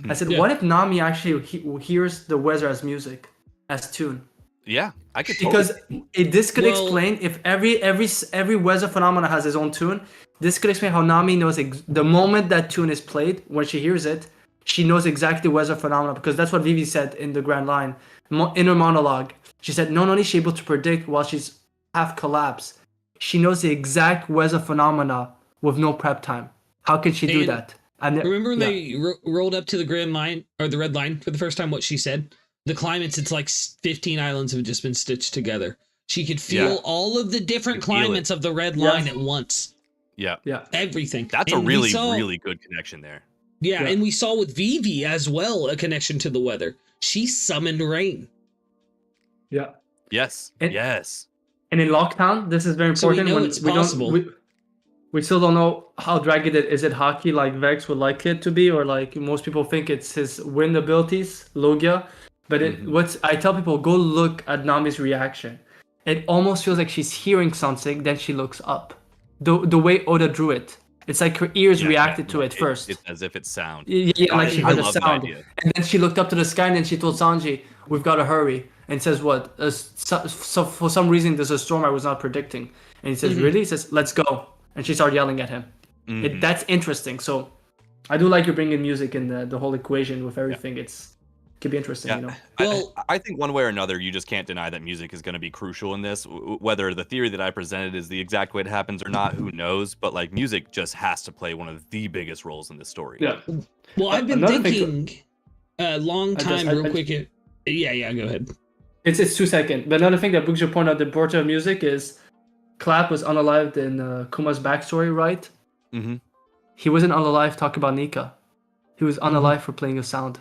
I said, what if Nami actually hears the weather as music, as tune? Yeah, I could. Because this could explain if every weather phenomena has its own tune. This could explain how Nami knows the moment that tune is played, when she hears it, she knows exactly weather phenomena, because that's what Vivi said in the Grand Line, in her monologue. She said, not only is she able to predict while she's half collapsed, she knows the exact weather phenomena with no prep time. How can she do that? Remember when they rolled up to the Grand Line, or the Red Line, for the first time, what she said? The climates, it's like 15 islands have just been stitched together. She could feel all of the different climates of the Red Line at once. Yeah. Everything. That's a really good connection there. Yeah, and we saw with Vivi as well a connection to the weather. She summoned rain. Yeah. Yes. And in Lockdown, this is very important. So we know it's possible. We still don't know how dragged it is. It hockey like Vex would like it to be, or like most people think it's his wind abilities, Logia. But I tell people, go look at Nami's reaction. It almost feels like she's hearing something, then she looks up. The way Oda drew it. It's like her ears reacted to it first. It's as if it's sound. Yeah, like she heard the sound. And then she looked up to the sky, and then she told Sanji, we've got to hurry. And says what? So for some reason, there's a storm I was not predicting. And he says, really? He says, let's go. And she started yelling at him. That's interesting. So I do like you bringing music in the whole equation with everything. It could be interesting, Well, I think one way or another, you just can't deny that music is going to be crucial in this. Whether the theory that I presented is the exact way it happens or not, who knows? But like, music just has to play one of the biggest roles in this story. Yeah. Well, I've been thinking a long time, real quick. Yeah, go ahead. It's 2 seconds. But another thing that Bookja pointed out, the importance of music is Clap was unalived in Kuma's backstory, right? He wasn't unalive talking about Nika. He was unalive for playing a sound.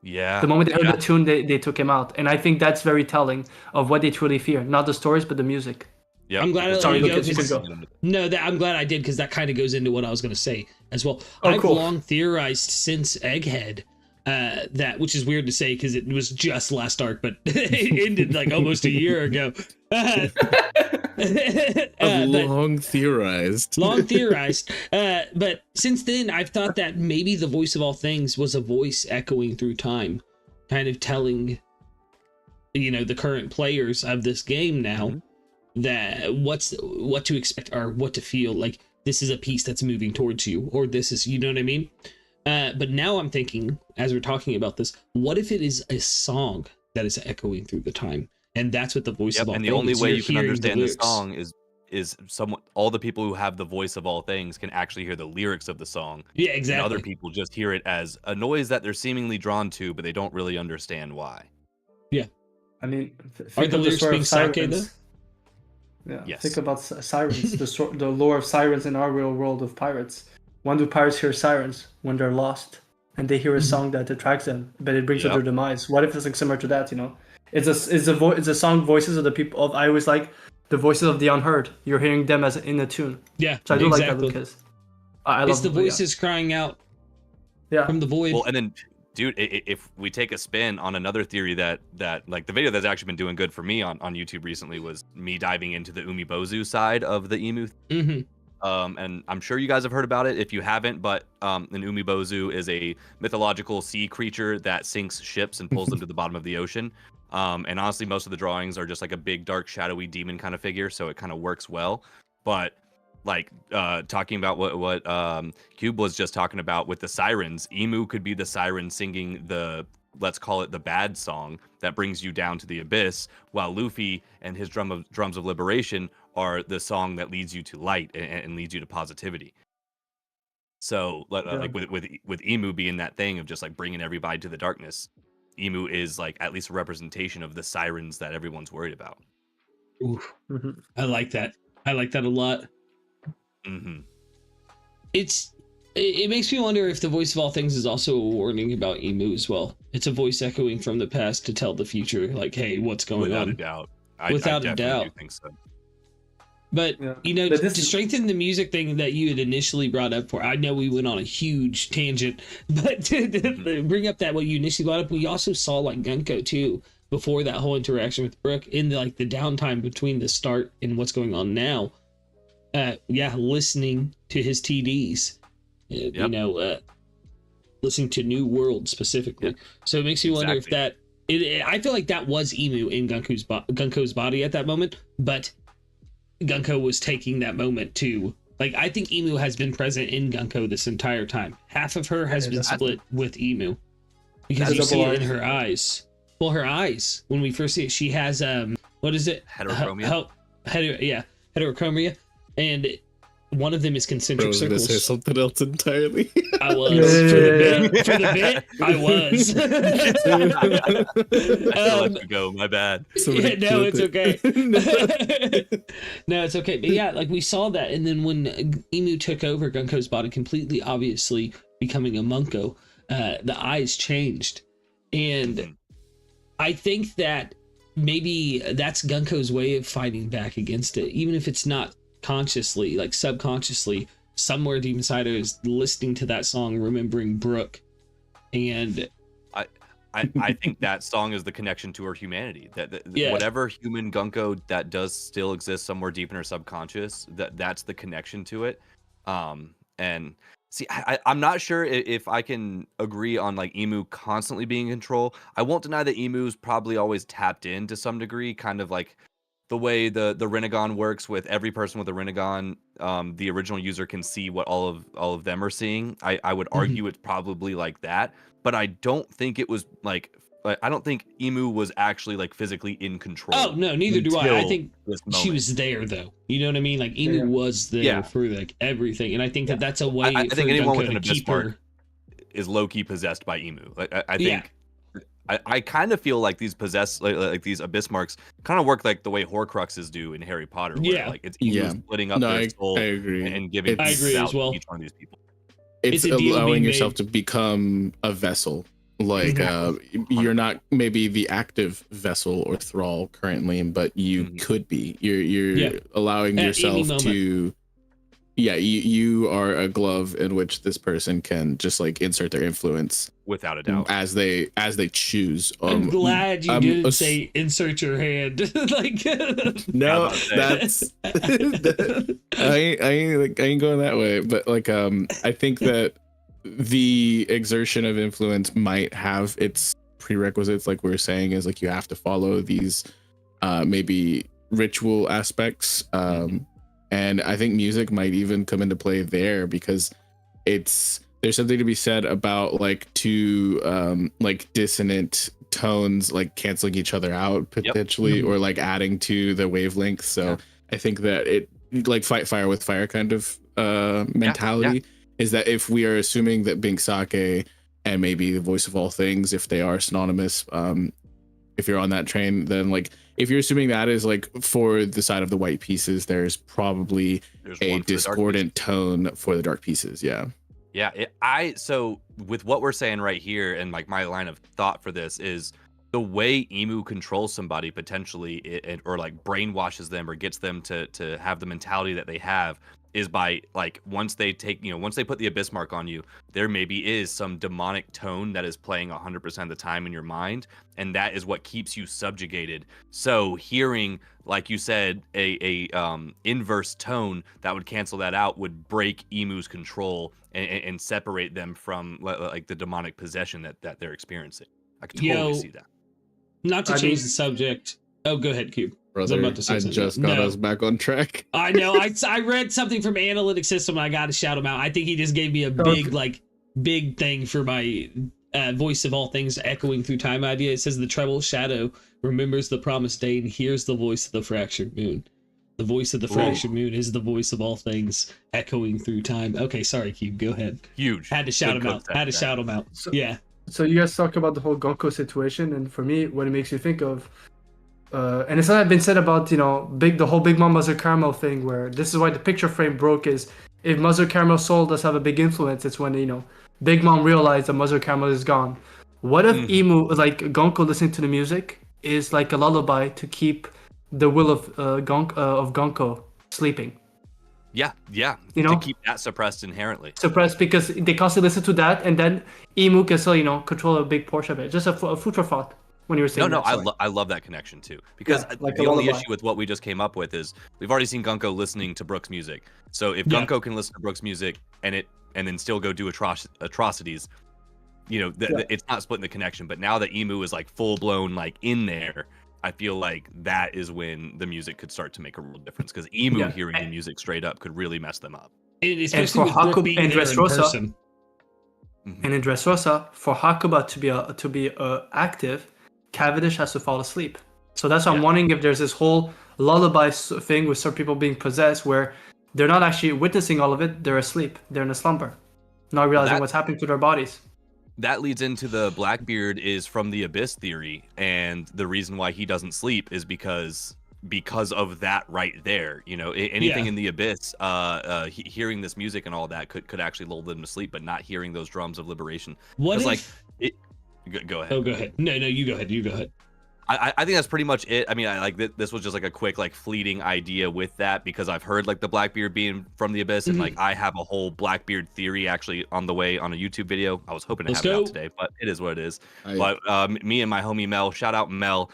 Yeah. The moment they heard the tune, they took him out. And I think that's very telling of what they truly fear. Not the stories, but the music. Yeah. I'm glad Sorry, Lucas, you can go. No, I'm glad I did, because that kind of goes into what I was going to say as well. I've long theorized since Egghead that, which is weird to say because it was just last arc, but it ended like almost a year ago. Long theorized. But since then, I've thought that maybe the voice of all things was a voice echoing through time, kind of telling, the current players of this game now that what to expect or what to feel. Like, this is a piece that's moving towards you, or this is, you know what I mean? But now I'm thinking, as we're talking about this, what if it is a song that is echoing through the time? And that's what the voice of all things. And the only way you can understand the lyrics. song is someone, all the people who have the voice of all things can actually hear the lyrics of the song. Yeah, exactly. And other people just hear it as a noise that they're seemingly drawn to, but they don't really understand why. Yeah. I mean, Are the lyrics being sake though? Yeah. Yes. Think about sirens, the lore of sirens in our real world of pirates. When do pirates hear sirens? When they're lost and they hear a song that attracts them, but it brings to their demise. What if it's like similar to that? It's a song voices of the people of, I always like the voices of the unheard. You're hearing them as in a tune. Yeah, so I do like that, Lucas. I love it's the voices crying out from the void. Well, and then, dude, if we take a spin on another theory that like the video that's actually been doing good for me on YouTube recently was me diving into the UMI'S side of the emu. And I'm sure you guys have heard about it. If you haven't, but an UMI'S is a mythological sea creature that sinks ships and pulls them to the bottom of the ocean. And honestly, most of the drawings are just like a big, dark, shadowy demon kind of figure, so it kind of works well. But like talking about what Kube was just talking about with the sirens, Emu could be the siren singing the, let's call it the bad song that brings you down to the abyss, while Luffy and his drums of liberation are the song that leads you to light and leads you to positivity. So like with Emu being that thing of just like bringing everybody to the darkness, Emu is like at least a representation of the sirens that everyone's worried about. Ooh, I like that. I like that a lot. It makes me wonder if the voice of all things is also a warning about Emu as well. It's a voice echoing from the past to tell the future, like, hey, what's going on? Without a doubt. Without I a doubt. do think so. But, to strengthen the music thing that you had initially brought up I know we went on a huge tangent, but to bring up that what you initially brought up, we also saw like Gunko too, before that whole interaction with Brook, in the downtime between the start and what's going on now. Listening to his TDs, listening to New World specifically. So it makes me wonder if that, I feel like that was Emu in Gunko's body at that moment, but Gunko was taking that moment to, like, I think Emu has been present in Gunko this entire time. Half of her has been split with Emu because you see it in her eyes. Well, her eyes, when we first see it, she has what is it? Heterochromia. Heterochromia, and one of them is concentric circles. I was gonna say something else entirely. I was for the bit. I was. Let you go. My bad. No, it's okay. No, it's okay. But yeah, like we saw that, and then when Emu took over Gunko's body completely, obviously becoming a Monko, the eyes changed, and I think that maybe that's Gunko's way of fighting back against it, even if it's not consciously, like subconsciously, somewhere deep inside her is listening to that song, remembering Brook, and I think that song is the connection to her humanity. Whatever human Gunko that does still exist somewhere deep in her subconscious, that's the connection to it. And see, I'm not sure if I can agree on like Emu constantly being in control. I won't deny that Emu's probably always tapped in to some degree, kind of like the way the Rinnegan works with every person with a Rinnegan. The original user can see what all of them are seeing. I would argue it's probably like that, but I don't think it was like, I don't think Emu was actually like physically in control. Oh no, neither do I. I think she was there though. You know what I mean? Like Emu was there for like everything, and I think that's a way. I think anyone with an abyss mark her is low key possessed by Emu. Like I think. I kind of feel like these like these abyss marks kind of work like the way Horcruxes do in Harry Potter. Where, like it's splitting up their soul and giving as well. each one of these people. It's allowing yourself to become a vessel. Like you're not maybe the active vessel or thrall currently, but you could be. You're allowing yourself to you are a glove in which this person can just like insert their influence without a doubt as they choose. I'm glad you didn't say insert your hand. Like no, that's I ain't going that way. But like I think that the exertion of influence might have its prerequisites, like we were saying, is like you have to follow these maybe ritual aspects. And I think music might even come into play there, because there's something to be said about like two like dissonant tones like canceling each other out potentially, or like adding to the wavelength. So I think that it like fight fire with fire kind of mentality is that if we are assuming that being sake and maybe the voice of all things, if they are synonymous, if you're on that train, then like if you're assuming that is like for the side of the white pieces, there's probably a discordant tone for the dark pieces. So with what we're saying right here, and like my line of thought for this is the way Imu controls somebody potentially, or like brainwashes them or gets them to have the mentality that they have, is by like once they put the abyss mark on you, there maybe is some demonic tone that is playing 100% of the time in your mind, and that is what keeps you subjugated. So hearing, like you said, a inverse tone that would cancel that out would break Imu's control and separate them from like the demonic possession that they're experiencing. I can totally see that. Not to change the subject. Oh, go ahead, Cube. Brother, I just got us back on track. I know. I read something from Analytic System. I got to shout him out. I think he just gave me a big thing for my voice of all things echoing through time idea. It says the treble shadow remembers the promised day and hears the voice of the fractured moon. The voice of the fractured moon is the voice of all things echoing through time. Okay, sorry, Cube. Go ahead. Huge. Had to shout him out. Shout him out. So you guys talk about the whole Gonko situation, and for me, what it makes you think of. And it's not been said about, the whole Big Mom Mother Caramel thing, where this is why the picture frame broke, is if Mother Caramel's soul does have a big influence, it's when, Big Mom realized that Mother Caramel is gone. What if Imu, like Gonko listening to the music, is like a lullaby to keep the will of Gonko sleeping? Yeah. To keep that suppressed inherently. Suppressed because they constantly listen to that, and then Imu can still, control a big portion of it. Just a food for thought. When you were saying I love that connection too, because the only issue with what we just came up with is we've already seen Gonko listening to Brooks' music. So if Gonko can listen to Brooks' music and then still go do atrocities, it's not splitting the connection. But now that Imu is like full blown like in there, I feel like that is when the music could start to make a real difference, because Imu hearing the music straight up could really mess them up. And for Hakuba and Dressrosa, and in Dressrosa, for Hakuba to be active, Cavendish has to fall asleep. So that's why I'm wondering if there's this whole lullaby thing with some people being possessed where they're not actually witnessing all of it, they're asleep, they're in a slumber, not realizing what's happening to their bodies. That leads into the Blackbeard is from the Abyss theory, and the reason why he doesn't sleep is because of that right there. Anything in the Abyss, hearing this music and all that could actually lull them to sleep, but not hearing those drums of liberation. What if... Go ahead. Oh, go ahead. No, you go ahead. I think that's pretty much it. I mean, this was just like a quick like fleeting idea with that, because I've heard like the Blackbeard being from the Abyss, and like I have a whole Blackbeard theory actually on the way on a YouTube video. I was hoping to have it out today, but it is what it is. But me and my homie Mel, shout out Mel,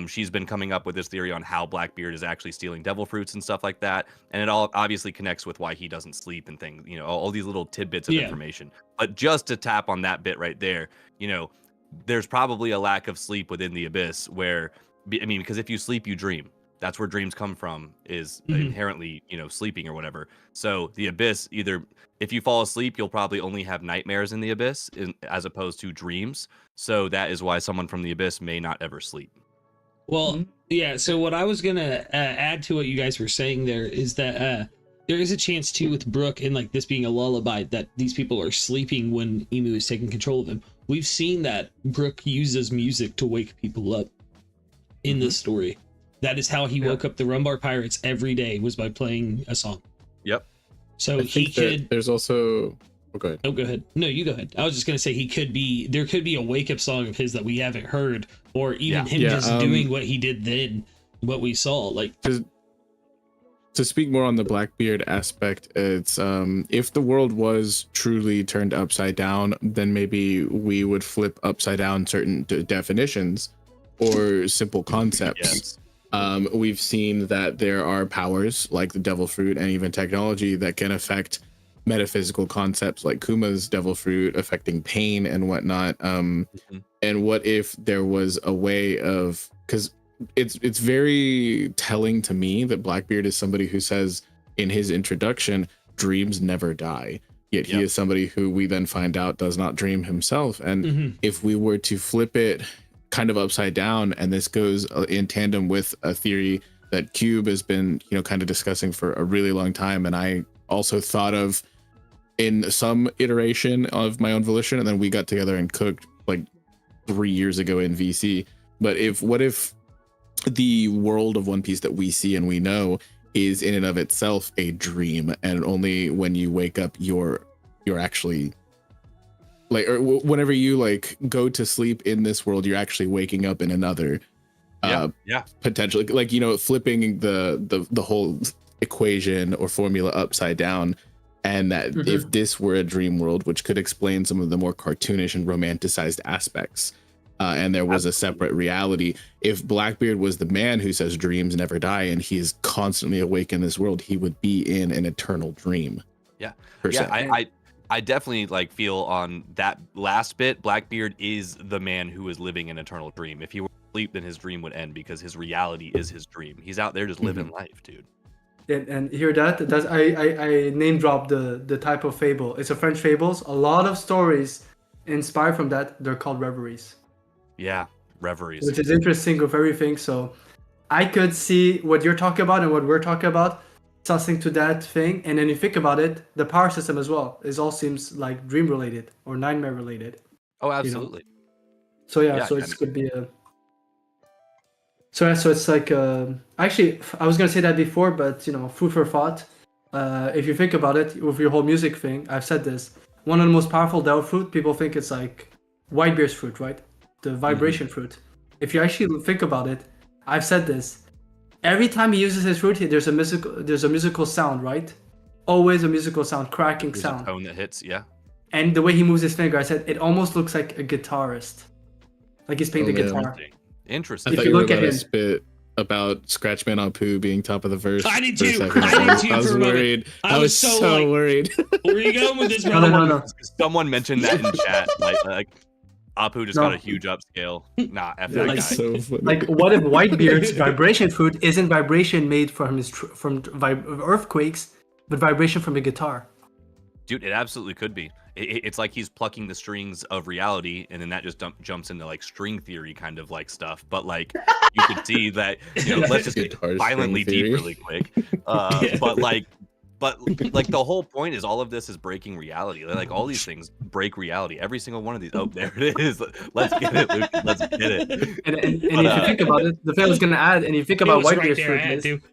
she's been coming up with this theory on how Blackbeard is actually stealing devil fruits and stuff like that, and it all obviously connects with why he doesn't sleep and things. All these little tidbits of information. But just to tap on that bit right there, there's probably a lack of sleep within the Abyss because if you sleep, you dream. That's where dreams come from, is inherently, sleeping or whatever. So the Abyss, either if you fall asleep, you'll probably only have nightmares in the Abyss as opposed to dreams. So that is why someone from the Abyss may not ever sleep. Well, so what I was going to add to what you guys were saying there is that there is a chance too with Brooke and like this being a lullaby that these people are sleeping when Imu is taking control of them. We've seen that Brooke uses music to wake people up in this story. That is how he woke up the Rumbar Pirates every day, was by playing a song. Yep. So there's also... Oh, go ahead. Oh, go ahead. No, you go ahead. I was just going to say there could be a wake-up song of his that we haven't heard, or even him just doing what he did then, what we saw. Like... to speak more on the Blackbeard aspect, it's if the world was truly turned upside down, then maybe we would flip upside down certain definitions or simple concepts. We've seen that there are powers like the devil fruit and even technology that can affect metaphysical concepts like Kuma's devil fruit affecting pain and whatnot. And what if there was a way of, because it's very telling to me that Blackbeard is somebody who says in his introduction, dreams never die. Yet he is somebody who we then find out does not dream himself. And if we were to flip it kind of upside down, and this goes in tandem with a theory that Kube has been, kind of discussing for a really long time, and I also thought of in some iteration of my own volition, and then we got together and cooked like 3 years ago in VC. But what if the world of One Piece that we see and we know is in and of itself a dream, and only when you wake up you're actually like, or whenever you like go to sleep in this world, you're actually waking up in another potentially, like, flipping the whole equation or formula upside down. And that if this were a dream world, which could explain some of the more cartoonish and romanticized aspects, and there was a separate reality, if Blackbeard was the man who says dreams never die and he is constantly awake in this world, he would be in an eternal dream. I definitely like feel on that last bit, Blackbeard is the man who is living an eternal dream. If he were asleep, then his dream would end because his reality is his dream. He's out there just living life, dude. And hear that? I name drop the type of fable. It's a French fables. A lot of stories inspired from that. They're called reveries. Yeah, reveries. Which is interesting of everything. So I could see what you're talking about and what we're talking about, something to that thing. And then you think about it, the power system as well. It all seems like dream related or nightmare related. Oh, absolutely. So so it could be a. So it's like actually I was gonna say that before, but food for thought. If you think about it, with your whole music thing, I've said this. One of the most powerful devil fruit, people think it's like Whitebeard's fruit, right? The vibration fruit. If you actually think about it, I've said this. Every time he uses his fruit, there's a musical sound, right? Always a musical sound, cracking There's sound. A tone that hits, yeah. And the way he moves his finger, I said it almost looks like a guitarist, like he's playing the guitar. Interesting. I thought you were about to spit about Scratchman Apu being top of the verse. I did too. I was worried. I was so worried. Where are you going with this, brother? No. Someone mentioned that in chat. Like Apu just got a huge upscale. Nah, F that guy. So funny. Like, what if Whitebeard's vibration fruit isn't vibration made from earthquakes, but vibration from a guitar? Dude, it absolutely could be. It's like he's plucking the strings of reality, and then that just jumps into like string theory kind of like stuff. But like you could see that, let's just get violently deep really quick. But like the whole point is all of this is breaking reality. Like all these things break reality. Every single one of these. Oh, there it is. Let's get it, Luke. Let's get it. And if you think about it, the thing I was gonna add, and you think about Whitebeard's fruit,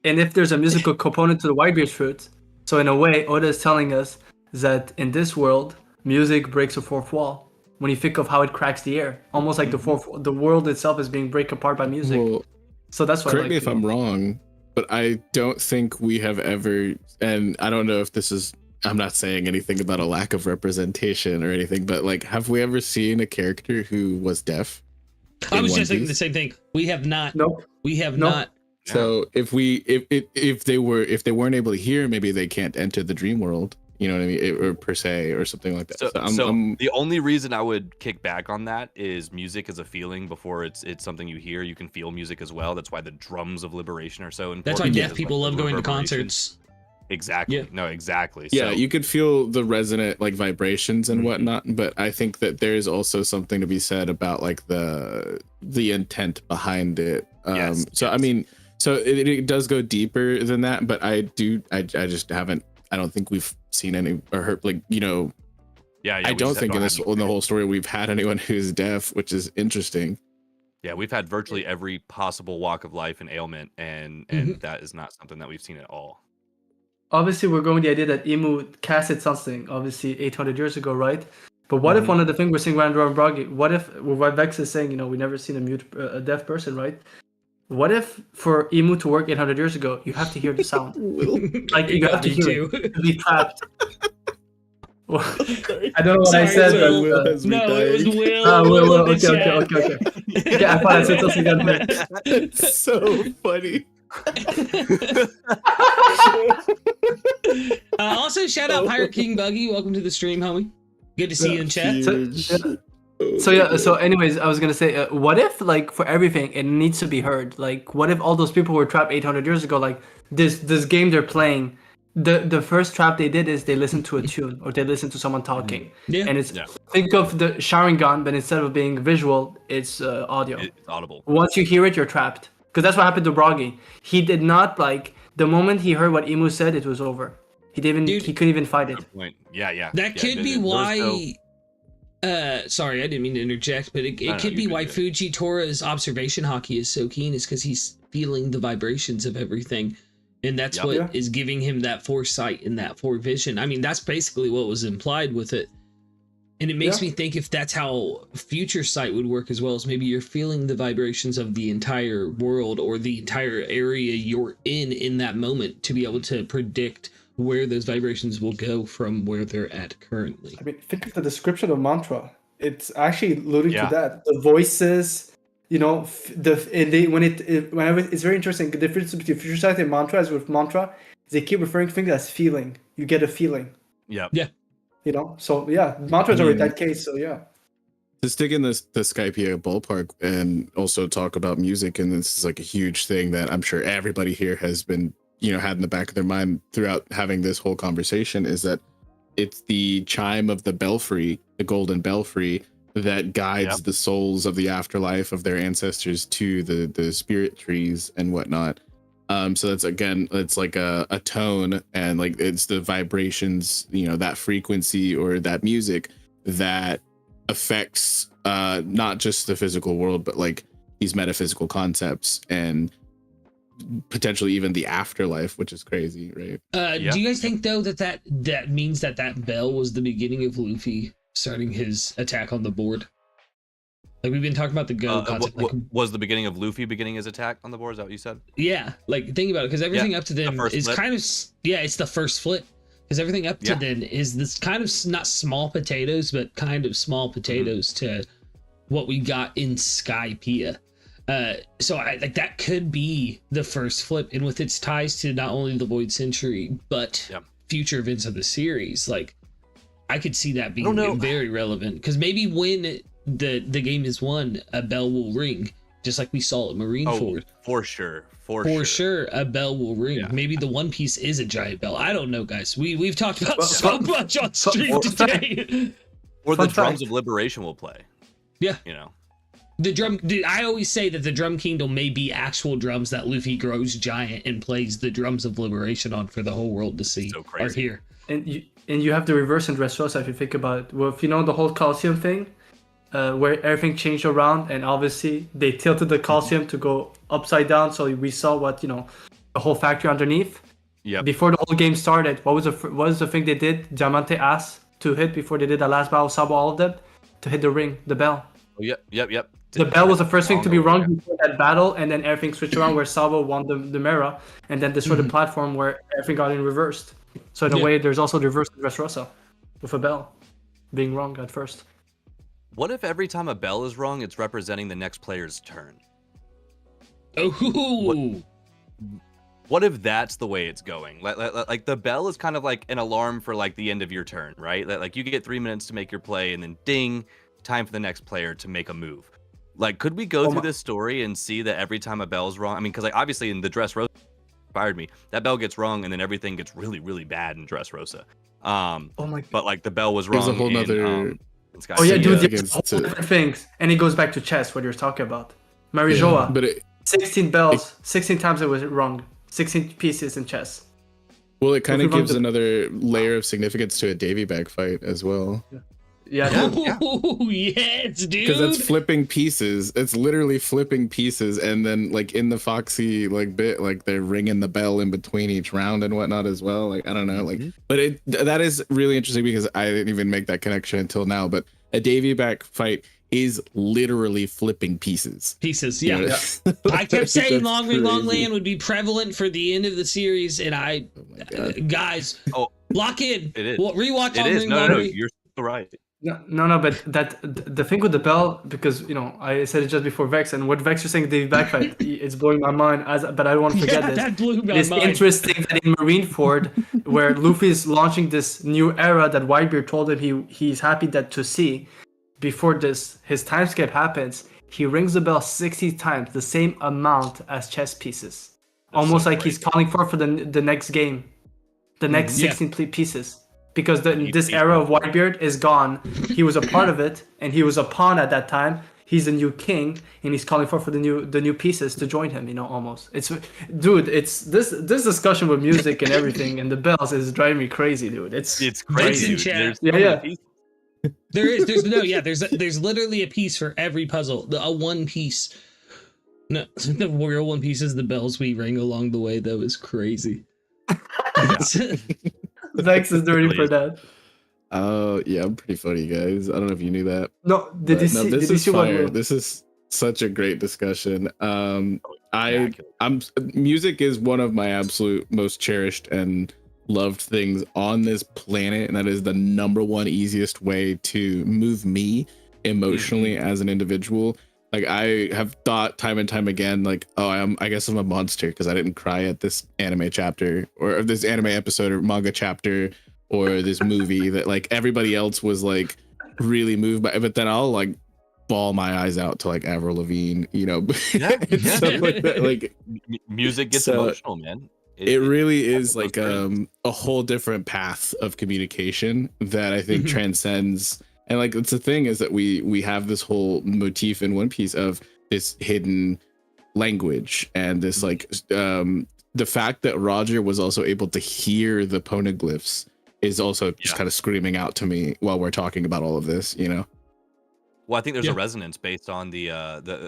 and if there's a musical component to the Whitebeard's fruit, so in a way, Oda is telling us that in this world, music breaks a fourth wall. When you think of how it cracks the air, almost like the world itself is being break apart by music. Well, so that's why. Correct me if I'm wrong, but I don't think we have ever, and I don't know if this is, I'm not saying anything about a lack of representation or anything, but like, have we ever seen a character who was deaf? I was just thinking the same thing. We have not. Nope. We have not. So if they weren't able to hear, maybe they can't enter the dream world. You know what I mean? Or per se, or something like that. So the only reason I would kick back on that is music is a feeling before it's something you hear. You can feel music as well. That's why the drums of liberation are so important. That's why deaf people love going to concerts. Exactly. Yeah. No, exactly. Yeah, you could feel the resonant like vibrations and whatnot, but I think that there is also something to be said about like the intent behind it. I mean, so it does go deeper than that, but I just haven't. I don't think we've seen any or heard like I don't think in the whole story we've had anyone who's deaf, which is interesting. Yeah, we've had virtually every possible walk of life and ailment, and that is not something that we've seen at all. Obviously, we're going with the idea that IMU casted something, obviously 800 years ago, right? But what if one of the things we're seeing around Broggy, what if what Vex is saying, we never seen a deaf person, right? what if for Emu to work 800 years ago, you have to hear the sound? Like you have to hear it to be trapped. Well, I don't know what I said. Will. Will No, it was Will. Will, Will in the okay. chat. Yeah, I thought I said something else. It's so funny. Also, shout out Pirate King Buggy. Welcome to the stream, homie. Good to see you in chat. So anyways, I was gonna say, what if like for everything it needs to be heard? Like, what if all those people were trapped 800 years ago? Like this game they're playing, the first trap they did is they listened to a tune or they listened to someone talking. Yeah. And think of the Sharingan, but instead of being visual, it's audio. It's audible. Once you hear it, you're trapped. Because that's what happened to Broggy. He did not like the moment he heard what Emu said, it was over. He didn't. He couldn't even fight it. Good point. Yeah. That could be why. Sorry, I didn't mean to interject, but it could be why Fuji Tora's observation hockey is so keen, is because he's feeling the vibrations of everything, and that's what is giving him that foresight and that forevision. I mean, that's basically what was implied with it, and it makes me think if that's how future sight would work as well, as maybe you're feeling the vibrations of the entire world or the entire area you're in that moment to be able to predict where those vibrations will go from where they're at currently. I mean, think of the description of mantra. It's actually alluding to that. The voices, you know, whenever it's very interesting. The difference between future sight and mantra is with mantra, they keep referring to things as feeling. You get a feeling. Yeah. You know, so mantras are in that case. So to stick in the Skypea ballpark and also talk about music, and this is like a huge thing that I'm sure everybody here has been, you know, had in the back of their mind throughout having this whole conversation, is that it's the chime of the belfry, the golden belfry, that guides the souls of the afterlife of their ancestors to the spirit trees and whatnot. So that's, again, it's like a tone, and like it's the vibrations, you know, that frequency or that music that affects not just the physical world, but like these metaphysical concepts and potentially even the afterlife, which is crazy, right? Do you guys think though that means that bell was the beginning of Luffy starting his attack on the board? Like we've been talking about the go concept. What was the beginning of Luffy beginning his attack on the board? Is that what you said? Yeah, like think about it, because everything up to then is kind of it's the first flip. Because everything up to then is this kind of not small potatoes, but kind of small potatoes to what we got in Skypea. So I like that could be the first flip, and with its ties to not only the Void Century but future events of the series, like I could see that being very relevant. Because maybe when the game is won, a bell will ring, just like we saw at Marineford. For sure, a bell will ring. Maybe the One Piece is a giant bell. I don't know, guys. We've talked about so much on stream today. Or the drums of liberation will play. Yeah, you know. The drum. I always say that the Drum Kingdom may be actual drums that Luffy grows giant and plays the drums of liberation on for the whole world to see. So crazy. Are here. And you have the reverse in Dressrosa if you think about it. Well, if you know the whole Colosseum thing, where everything changed around, and obviously they tilted the Colosseum to go upside down, so we saw what, you know, the whole factory underneath. Yeah. Before the whole game started, what was the thing they did? Diamante asked to hit before they did the last battle. Sabo, all of them, to hit the ring, the bell. Oh, yep. The bell was the first thing to be rung before that battle, and then everything switched around where Sabo won the Mera, and then destroyed the platform where everything got in reversed. So in a way, there's also the reverse in Dressrosa, with a bell being wrong at first. What if every time a bell is rung, it's representing the next player's turn? Oh. What if that's the way it's going? Like the bell is kind of like an alarm for like the end of your turn, right? Like you get 3 minutes to make your play, and then ding, time for the next player to make a move. Like, could we go through this story and see that every time a bell is rung? I mean, because like obviously in the Dressrosa inspired me, that bell gets rung, and then everything gets really, really bad in Dressrosa. But like the bell was rung. There's a whole nother. Dude, there's different things, and it goes back to chess. What you're talking about, Marijoa. But 16 bells, 16 times it was wrong. 16 pieces in chess. Well, it kind of gives another layer of significance to a Davy Bag fight as well. Yeah. Oh, yes, dude. Because that's flipping pieces. It's literally flipping pieces, and then like in the Foxy like bit, like they're ringing the bell in between each round and whatnot as well. Like I don't know, like, but that is really interesting because I didn't even make that connection until now. But a Davy Back fight is literally flipping pieces. Yeah. You know? I kept saying Long Ring, Long crazy. Land would be prevalent for the end of the series, and guys, lock in. It is. Rewatch It Long is. Ring, No, Long no, Ring. you're so right. No, but the thing with the bell, because I said it just before Vex, and what Vex was saying, the backfight, it's blowing my mind. But I don't want to forget this. That blew my It's mind. interesting that in Marineford, where Luffy is launching this new era that Whitebeard told him he's happy to see, before his time skip happens, he rings the bell 60 times, the same amount as chess pieces, almost so like he's calling for the next game, the next 16 pieces. Because this era of Whitebeard is gone. He was a part of it, and he was a pawn at that time. He's a new king, and he's calling for the new pieces to join him. Almost. It's this discussion with music and everything and the bells is driving me crazy, dude. It's crazy. Dude. There's literally a piece for every puzzle. A one piece. No, the real one piece is the bells we ring along the way. Though is crazy. Vex is dirty for that. Oh yeah, I'm pretty funny, guys. I don't know if you knew that. No, did you see fire. This is such a great discussion. Music is one of my absolute most cherished and loved things on this planet, and that is the number one easiest way to move me emotionally as an individual. Like, I have thought time and time again, like, I guess I'm a monster because I didn't cry at this anime chapter or this anime episode or manga chapter or this movie that like everybody else was like really moved by, but then I'll like bawl my eyes out to like Avril Lavigne, stuff like that. Like, music gets emotional, man. It really is like a whole different path of communication that I think transcends. And like, it's the thing is that we have this whole motif in One Piece of this hidden language and this like the fact that Roger was also able to hear the poneglyphs is also just kind of screaming out to me while we're talking about all of this, Well, I think there's a resonance based on the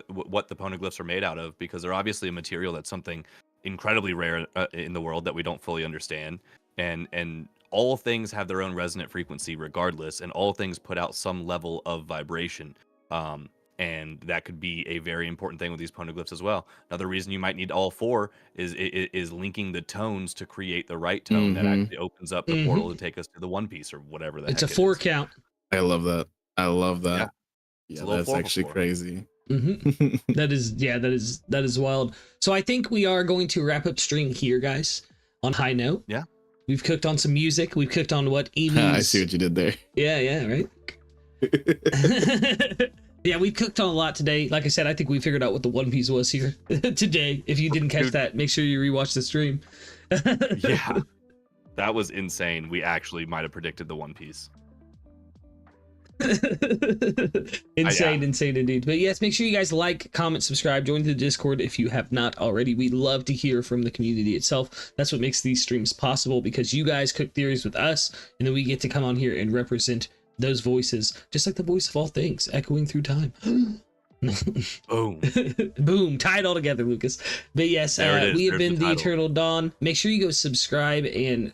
what the poneglyphs are made out of, because they're obviously a material that's something incredibly rare in the world that we don't fully understand, and all things have their own resonant frequency regardless, and all things put out some level of vibration. And that could be a very important thing with these poneglyphs as well. Another reason you might need all four is linking the tones to create the right tone that actually opens up the portal to take us to the One Piece or whatever that. It's a 4 count. I love that. Yeah, that's actually crazy. That is wild. So I think we are going to wrap up stream here, guys, on high note. Yeah. We've cooked on some music. We've cooked on what IMU'S. I see what you did there. Yeah, right? Yeah, we cooked on a lot today. Like I said, I think we figured out what the One Piece was here today. If you didn't catch that, make sure you rewatch the stream. Yeah, that was insane. We actually might have predicted the One Piece. Insane indeed. But yes, make sure you guys like, comment, subscribe, join the Discord if you have not already. We love to hear from the community itself. That's what makes these streams possible, because you guys cook theories with us, and then we get to come on here and represent those voices, just like the voice of all things, echoing through time. Boom. Boom. Tie it all together, Lucas. But yes, we have been the Eternal Dawn. Make sure you go subscribe and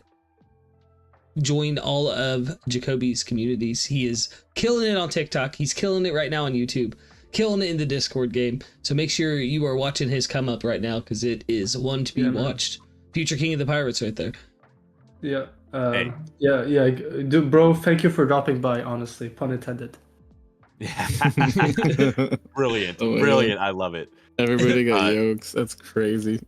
join all of JAKOBY's communities. He is killing it on TikTok. He's killing it right now on YouTube. Killing it in the Discord game. So make sure you are watching his come up right now, because it is one to be watched. Future King of the Pirates right there. Yeah. Dude, bro, thank you for dropping by, honestly. Pun intended. Yeah. Brilliant. Brilliant. I love it. Everybody got yokes. That's crazy.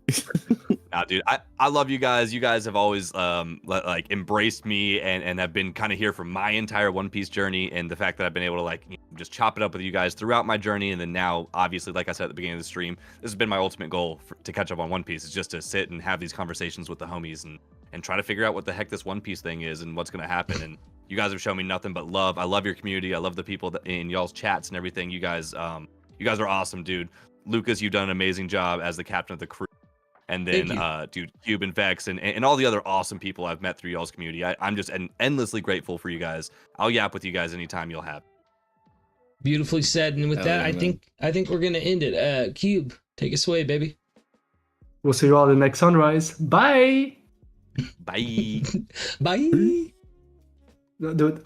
Nah, dude, I love you guys. You guys have always like embraced me and have been kind of here for my entire One Piece journey, and the fact that I've been able to like just chop it up with you guys throughout my journey, and then now, obviously, like I said at the beginning of the stream, this has been my ultimate goal to catch up on One Piece, is just to sit and have these conversations with the homies and try to figure out what the heck this One Piece thing is and what's gonna happen. And you guys have shown me nothing but love. I love your community. I love the people in y'all's chats and everything. You guys are awesome, dude. Lucas, you've done an amazing job as the captain of the crew. And then, dude, Kube and Vex and all the other awesome people I've met through y'all's community. I'm just endlessly grateful for you guys. I'll yap with you guys anytime you'll have. Beautifully said. And with that, I think we're gonna end it. Kube, take us away, baby. We'll see you all in the next sunrise. Bye. Bye. Bye. Dude.